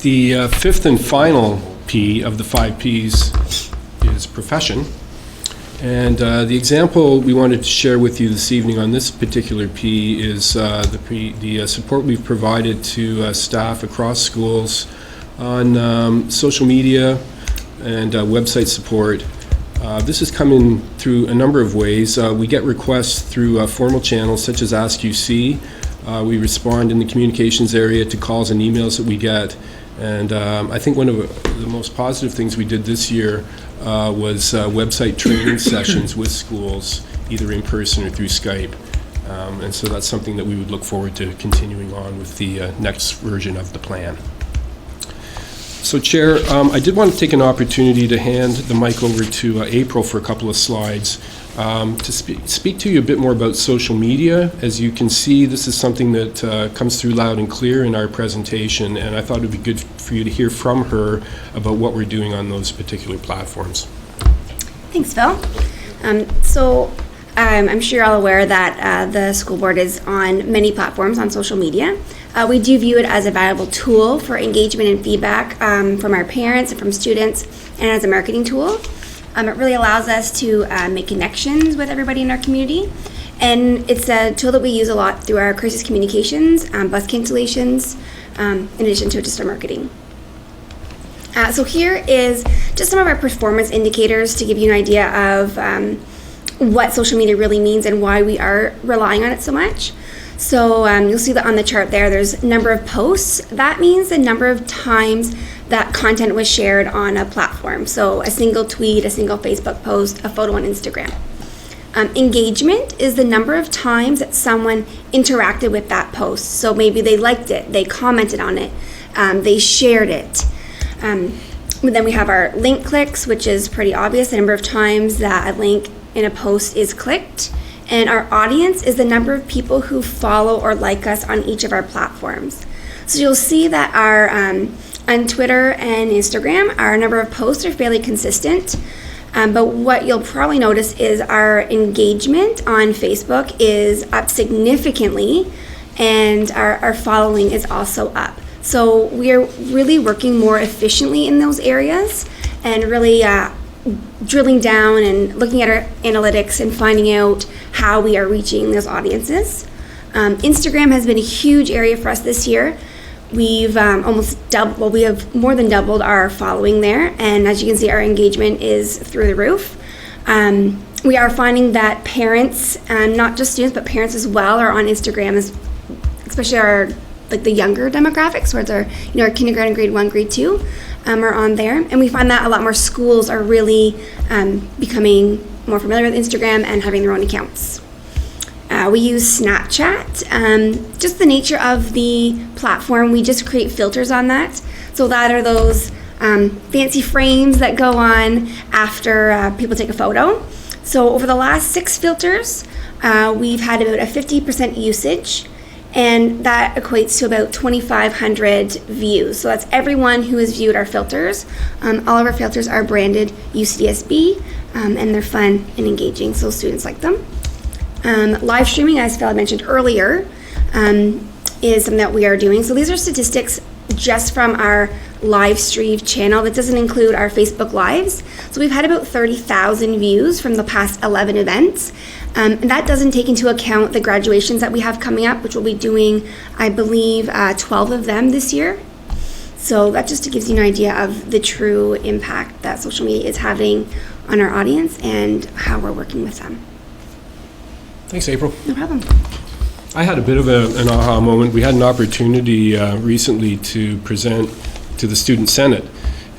Speaker 16: The fifth and final P of the 5 Ps is profession. And the example we wanted to share with you this evening on this particular P is the support we've provided to staff across schools on social media and website support. This is coming through a number of ways. We get requests through formal channels such as Ask UC. We respond in the communications area to calls and emails that we get. And I think one of the most positive things we did this year was website training sessions with schools, either in person or through Skype. And so that's something that we would look forward to continuing on with the next version of the plan. So Chair, I did want to take an opportunity to hand the mic over to April for a couple of slides to speak to you a bit more about social media. As you can see, this is something that comes through loud and clear in our presentation, and I thought it would be good for you to hear from her about what we're doing on those particular platforms.
Speaker 20: Thanks, Phil. I'm sure you're all aware that the school board is on many platforms on social media. We do view it as a valuable tool for engagement and feedback from our parents and from students, and as a marketing tool. It really allows us to make connections with everybody in our community, and it's a tool that we use a lot through our crisis communications, bus cancellations, in addition to just our marketing. So here is just some of our performance indicators to give you an idea of what social media really means and why we are relying on it so much. So you'll see that on the chart there's number of posts. That means the number of times that content was shared on a platform. So a single tweet, a single Facebook post, a photo on Instagram. Engagement is the number of times that someone interacted with that post. So maybe they liked it, they commented on it, they shared it. But then we have our link clicks, which is pretty obvious, the number of times that a link in a post is clicked. And our audience is the number of people who follow or like us on each of our platforms. So you'll see that our on Twitter and Instagram, our number of posts are fairly consistent. But what you'll probably notice is our engagement on Facebook is up significantly, and our following is also up. So we're really working more efficiently in those areas and really drilling down and looking at our analytics and finding out how we are reaching those audiences. Instagram has been a huge area for us this year. We've we have more than doubled our following there, and as you can see, our engagement is through the roof. We are finding that parents, not just students, but parents as well, are on Instagram, especially our the younger demographics, where it's our kindergarten, grade 1, grade 2, are on there, and we find that a lot more schools are really becoming more familiar with Instagram and having their own accounts. We use Snapchat. Just the nature of the platform, we just create filters on that. So that are those fancy frames that go on after people take a photo. So over the last 6 filters, we've had about a 50% usage, and that equates to about 2,500 views. So that's everyone who has viewed our filters. All of our filters are branded UCDSB, and they're fun and engaging, so students like them. Live streaming, as Phil mentioned earlier, is something that we are doing. So these are statistics just from our live stream channel. That doesn't include our Facebook Lives. So we've had about 30,000 views from the past 11 events. And that doesn't take into account the graduations that we have coming up, which we'll be doing, I believe, 12 of them this year. So that just gives you an idea of the true impact that social media is having on our audience and how we're working with them.
Speaker 16: Thanks, April.
Speaker 20: No problem.
Speaker 16: I had a bit of an aha moment. We had an opportunity recently to present to the Student Senate,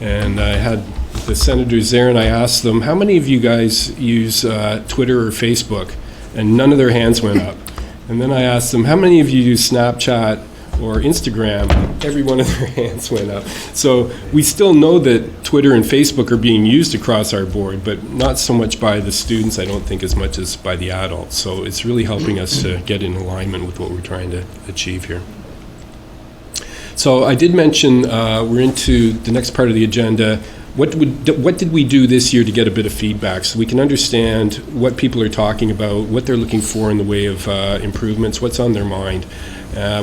Speaker 16: and I had the senators there, and I asked them, how many of you guys use Twitter or Facebook? And none of their hands went up. And then I asked them, how many of you use Snapchat or Instagram? Every one of their hands went up. So we still know that Twitter and Facebook are being used across our board, but not so much by the students, I don't think, as much as by the adults. So it's really helping us to get in alignment with what we're trying to achieve here. So I did mention we're into the next part of the agenda. What did we do this year to get a bit of feedback so we can understand what people are talking about, what they're looking for in the way of improvements, what's on their mind?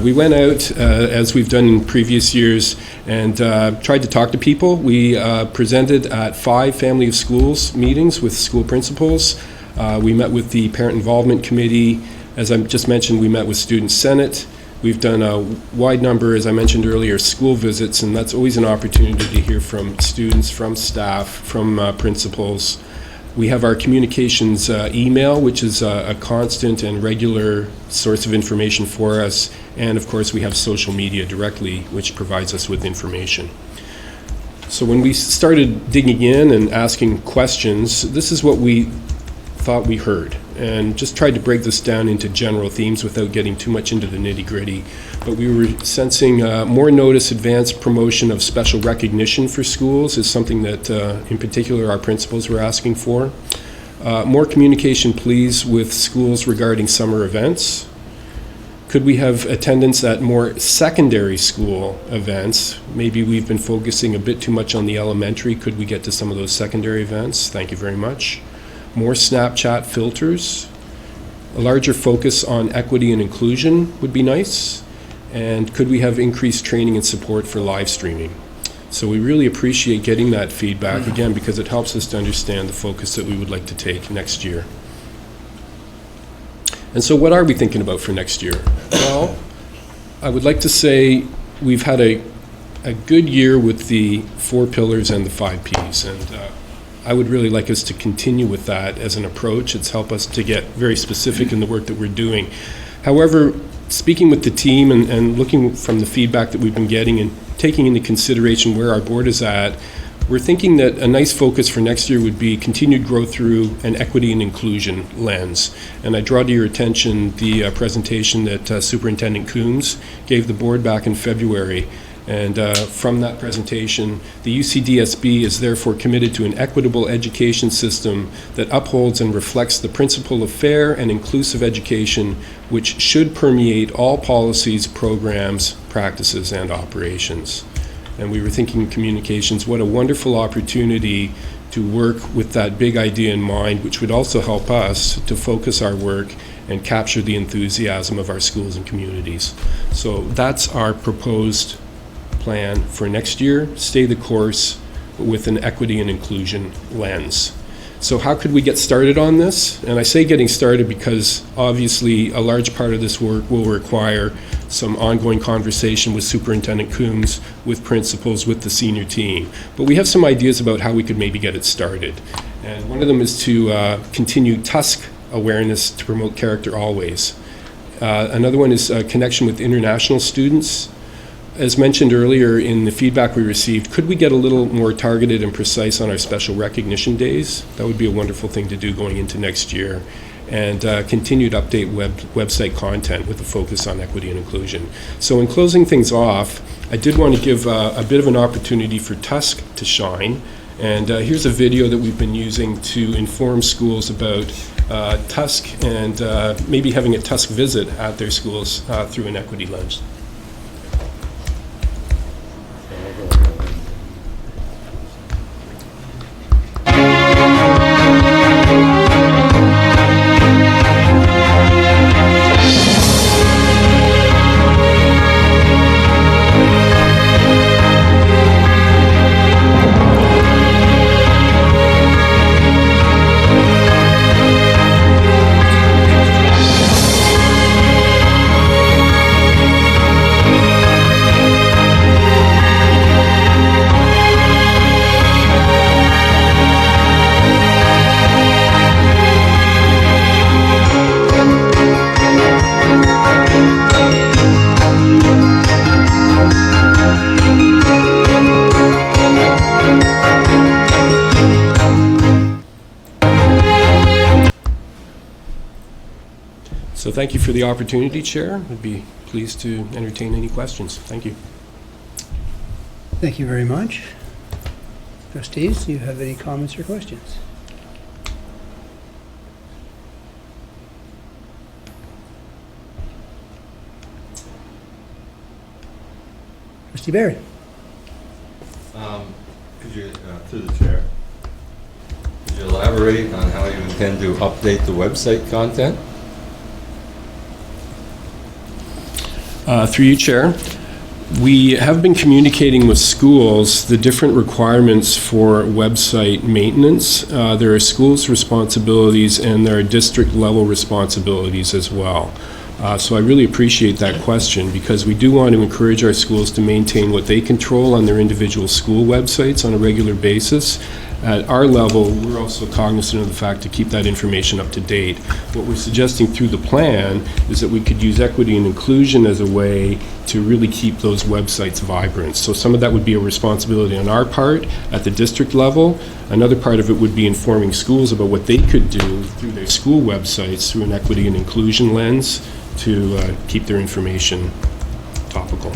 Speaker 16: We went out, as we've done in previous years, and tried to talk to people. We presented at 5 Family of Schools meetings with school principals. We met with the Parent Involvement Committee. As I just mentioned, we met with Student Senate. We've done a wide number, as I mentioned earlier, school visits, and that's always an opportunity to hear from students, from staff, from principals. We have our communications email, which is a constant and regular source of information for us. And of course, we have social media directly, which provides us with information. So when we started digging in and asking questions, this is what we thought we heard, and just tried to break this down into general themes without getting too much into the nitty-gritty. But we were sensing more notice, advanced promotion of special recognition for schools is something that, in particular, our principals were asking for. More communication, please, with schools regarding summer events. Could we have attendance at more secondary school events? Maybe we've been focusing a bit too much on the elementary. Could we get to some of those secondary events? Thank you very much. More Snapchat filters. A larger focus on equity and inclusion would be nice. And could we have increased training and support for live streaming? So we really appreciate getting that feedback, again, because it helps us to understand the focus that we would like to take next year. And so what are we thinking about for next year? Well, I would like to say we've had a good year with the 4 pillars and the 5 Ps. And I would really like us to continue with that as an approach. It's helped us to get very specific in the work that we're doing. However, speaking with the team and looking from the feedback that we've been getting and taking into consideration where our board is at, we're thinking that a nice focus for next year would be continued growth through an equity and inclusion lens. And I draw to your attention the presentation that Superintendent Coombs gave the board back in February. And from that presentation, the UCDSB is therefore committed to an equitable education system that upholds and reflects the principle of fair and inclusive education, which should permeate all policies, programs, practices, and operations. And we were thinking communications, what a wonderful opportunity to work with that big idea in mind, which would also help us to focus our work and capture the enthusiasm of our schools and communities. So that's our proposed plan for next year, stay the course with an equity and inclusion lens. So how could we get started on this? And I say getting started because obviously a large part of this work will require some ongoing conversation with Superintendent Coombs, with principals, with the senior team. But we have some ideas about how we could maybe get it started. And one of them is to continue TUSC awareness to promote character always. Another one is connection with international students. As mentioned earlier in the feedback we received, could we get a little more targeted and precise on our special recognition days? That would be a wonderful thing to do going into next year. And continued update website content with a focus on equity and inclusion. So in closing things off, I did want to give a bit of an opportunity for TUSC to shine. And here's a video that we've been using to inform schools about TUSC and maybe having a TUSC visit at their schools through an equity lens. thank you for the opportunity, Chair. I'd be pleased to entertain any questions. Thank you.
Speaker 2: Thank you very much. Trustees, do you have any comments or questions? Trustee Barry.
Speaker 21: Could you, through the chair, could you elaborate on how you intend to update the website content?
Speaker 16: Through you, Chair. We have been communicating with schools the different requirements for website maintenance. There are schools' responsibilities and there are district level responsibilities as well. So I really appreciate that question because we do want to encourage our schools to maintain what they control on their individual school websites on a regular basis. At our level, we're also cognizant of the fact to keep that information up to date. What we're suggesting through the plan is that we could use equity and inclusion as a way to really keep those websites vibrant. So some of that would be a responsibility on our part at the district level. Another part of it would be informing schools about what they could do through their school websites through an equity and inclusion lens to keep their information topical.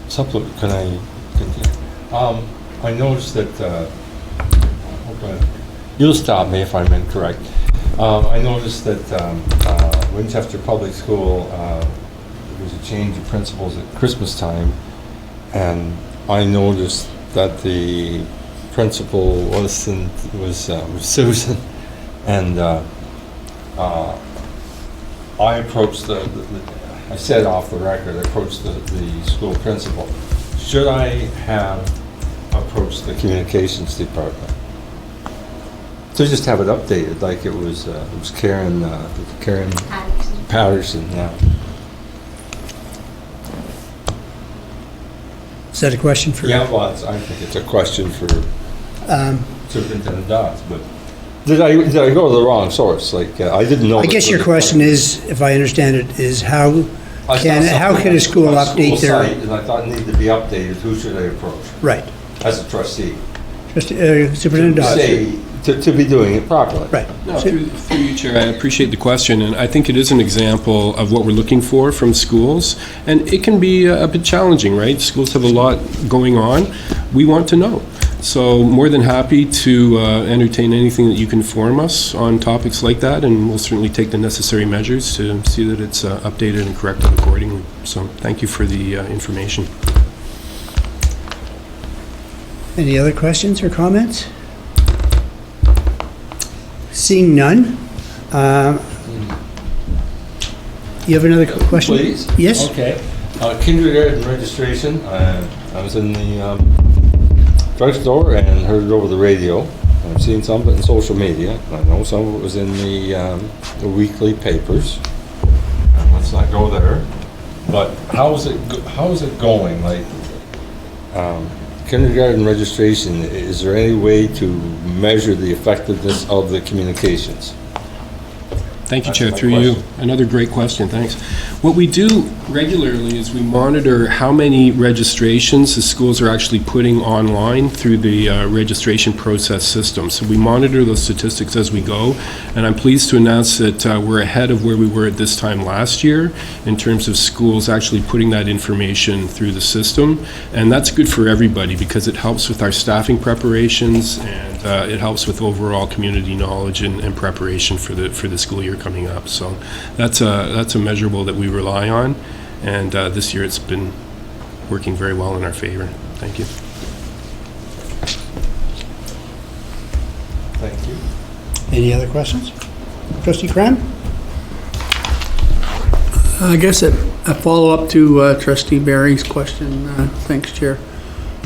Speaker 21: Can I continue? I noticed that, you'll stop me if I'm incorrect. I noticed that Winchester Public School, there was a change of principals at Christmas time, and I noticed that the principal was Susan, and I approached I said off the record, I approached the school principal. Should I have approached the communications department to just have it updated like it was Karen Patterson. Yeah.
Speaker 2: Is that a question for?
Speaker 21: Yeah, well, I think it's a question for Superintendent Dodds, but did I go to the wrong source? Like I didn't know.
Speaker 2: I guess your question is, if I understand it, is how can a school update their
Speaker 21: site, and I thought it needed to be updated. Who should I approach?
Speaker 2: Right.
Speaker 21: As a trustee.
Speaker 2: Superintendent Dodds.
Speaker 21: To be doing it properly.
Speaker 2: Right.
Speaker 16: No, through you, Chair, I appreciate the question, and I think it is an example of what we're looking for from schools, and it can be a bit challenging, right? Schools have a lot going on. We want to know. So more than happy to entertain anything that you can inform us on topics like that, and we'll certainly take the necessary measures to see that it's updated and corrected accordingly. So thank you for the information.
Speaker 2: Any other questions or comments? Seeing none. You have another question?
Speaker 21: Please.
Speaker 2: Yes?
Speaker 21: Okay. Kindergarten registration. I was in the drugstore and heard it over the radio. I've seen some of it in social media. I know some of it was in the weekly papers. Let's not go there. But how is it going? Like kindergarten registration, is there any way to measure the effectiveness of the communications?
Speaker 16: Thank you, Chair. Through you, another great question. Thanks. What we do regularly is we monitor how many registrations the schools are actually putting online through the registration process system. So we monitor those statistics as we go, and I'm pleased to announce that we're ahead of where we were at this time last year in terms of schools actually putting that information through the system, and that's good for everybody because it helps with our staffing preparations and it helps with overall community knowledge and preparation for the school year coming up. So that's a measurable that we rely on, and this year it's been working very well in our favor. Thank you.
Speaker 21: Thank you.
Speaker 2: Any other questions? Trustee Cran?
Speaker 1: I guess a follow-up to Trustee Barry's question. Thanks, Chair.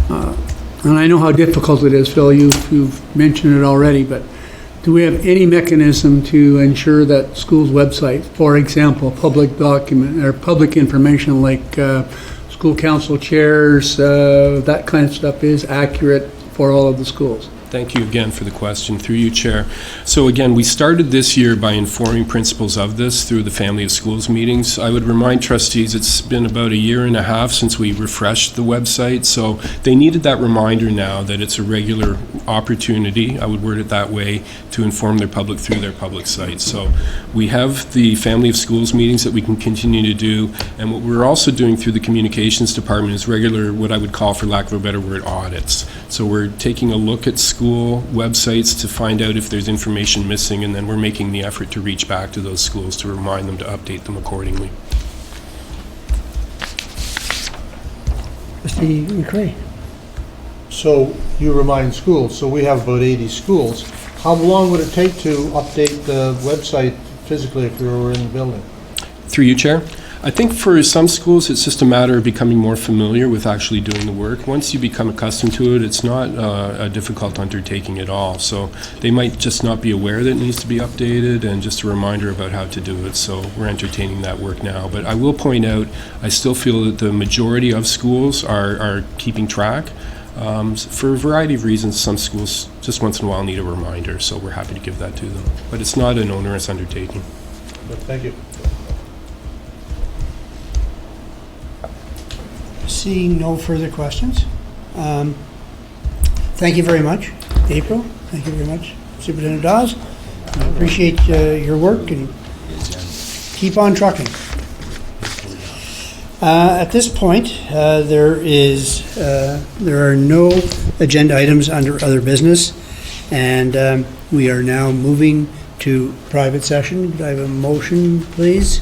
Speaker 1: And I know how difficult it is, Phil. You've mentioned it already, but do we have any mechanism to ensure that schools' websites, for example, public document or public information like school council chairs, that kind of stuff is accurate for all of the schools?
Speaker 16: Thank you again for the question, through you, Chair. So again, we started this year by informing principals of this through the Family of Schools meetings. I would remind trustees it's been about a year and a half since we refreshed the website, so they needed that reminder now that it's a regular opportunity, I would word it that way, to inform their public through their public site. So we have the Family of Schools meetings that we can continue to do, and what we're also doing through the Communications Department is regular, what I would call, for lack of a better word, audits. So we're taking a look at school websites to find out if there's information missing, and then we're making the effort to reach back to those schools to remind them to update them accordingly.
Speaker 2: Trustee McCray.
Speaker 9: So you remind schools, so we have about 80 schools. How long would it take to update the website physically if you were in the building?
Speaker 16: Through you, Chair. I think for some schools, it's just a matter of becoming more familiar with actually doing the work. Once you become accustomed to it, it's not a difficult undertaking at all. So they might just not be aware that it needs to be updated, and just a reminder about how to do it. So we're entertaining that work now. But I will point out, I still feel that the majority of schools are keeping track. For a variety of reasons, some schools just once in a while need a reminder, so we're happy to give that to them. But it's not an onerous undertaking.
Speaker 9: Thank you.
Speaker 2: Seeing no further questions, thank you very much, April. Thank you very much, Superintendent Dawes. I appreciate your work, and keep on trucking. At this point, there are no agenda items under other business, and we are now moving to private session. Do I have a motion, please?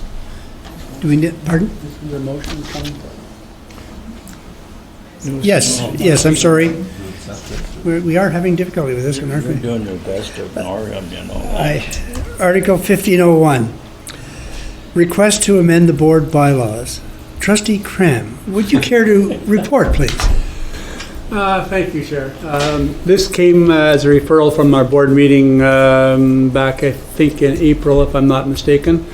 Speaker 2: Do we need, pardon?
Speaker 1: Is there a motion coming?
Speaker 2: Yes, I'm sorry. We are having difficulty with this one, aren't we?
Speaker 7: You're doing your best to ignore him, you know.
Speaker 2: Article 1501, request to amend the board bylaws. Trustee Cram, would you care to report, please?
Speaker 1: Thank you, Chair. This came as a referral from our board meeting back, I think, in April, if I'm not mistaken.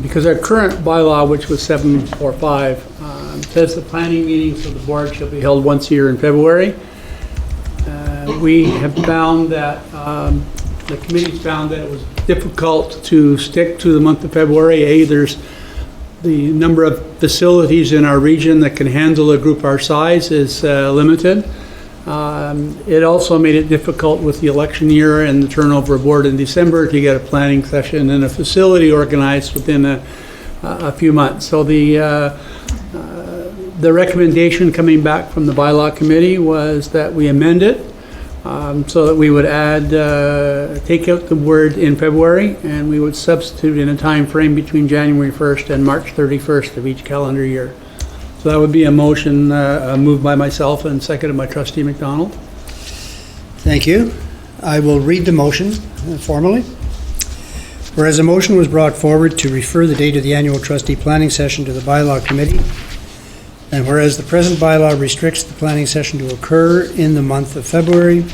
Speaker 1: Because our current bylaw, which was 745, says the planning meetings of the board shall be held once a year in February. We have found that, the committee's found that it was difficult to stick to the month of February. There's the number of facilities in our region that can handle a group our size is limited. It also made it difficult with the election year and the turnover of board in December to get a planning session and a facility organized within a few months. So the recommendation coming back from the bylaw committee was that we amend it so that we would add, take out the word in February, and we would substitute in a time frame between January 1st and March 31st of each calendar year. So that would be a motion moved by myself and seconded by Trustee McDonald.
Speaker 2: Thank you. I will read the motion formally. Whereas a motion was brought forward to refer the date of the annual trustee planning session to the bylaw committee, and whereas the present bylaw restricts the planning session to occur in the month of February,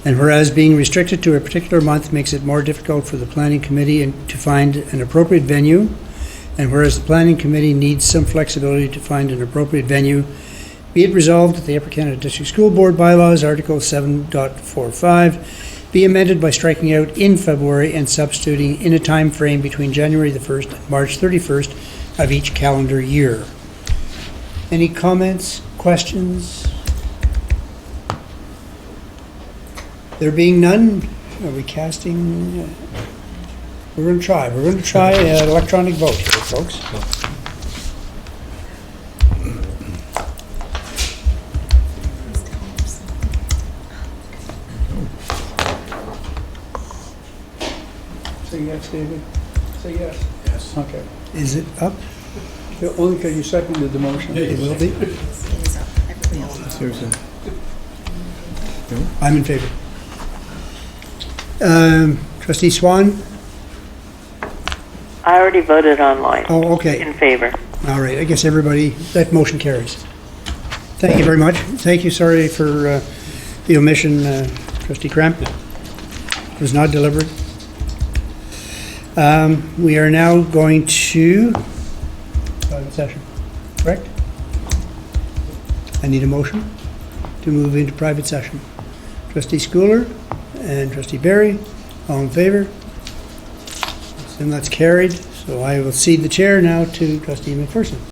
Speaker 2: and whereas being restricted to a particular month makes it more difficult for the planning committee to find an appropriate venue, and whereas the planning committee needs some flexibility to find an appropriate venue, be it resolved that the Upper Canada District School Board bylaws, Article 7.45, be amended by striking out in February and substituting in a time frame between January the 1st and March 31st of each calendar year. Any comments, questions? There being none, are we casting? We're going to try. We're going to try an electronic vote here, folks.
Speaker 1: Say yes, David. Say yes. Yes. Okay.
Speaker 2: Is it up?
Speaker 1: Only because you seconded the motion.
Speaker 2: It will be.
Speaker 15: It is up. Everybody else is up.
Speaker 1: Seriously.
Speaker 2: I'm in favor. Trustee Swan?
Speaker 10: I already voted online.
Speaker 2: Oh, okay.
Speaker 10: In favor.
Speaker 2: All right, I guess everybody, that motion carries. Thank you very much. Thank you, sorry for the omission, Trustee Cramp. It was not delivered. We are now going to private session, correct? I need a motion to move into private session. Trustee Schooler and Trustee Barry, all in favor? And that's carried. So I will cede the chair now to Trustee McPherson.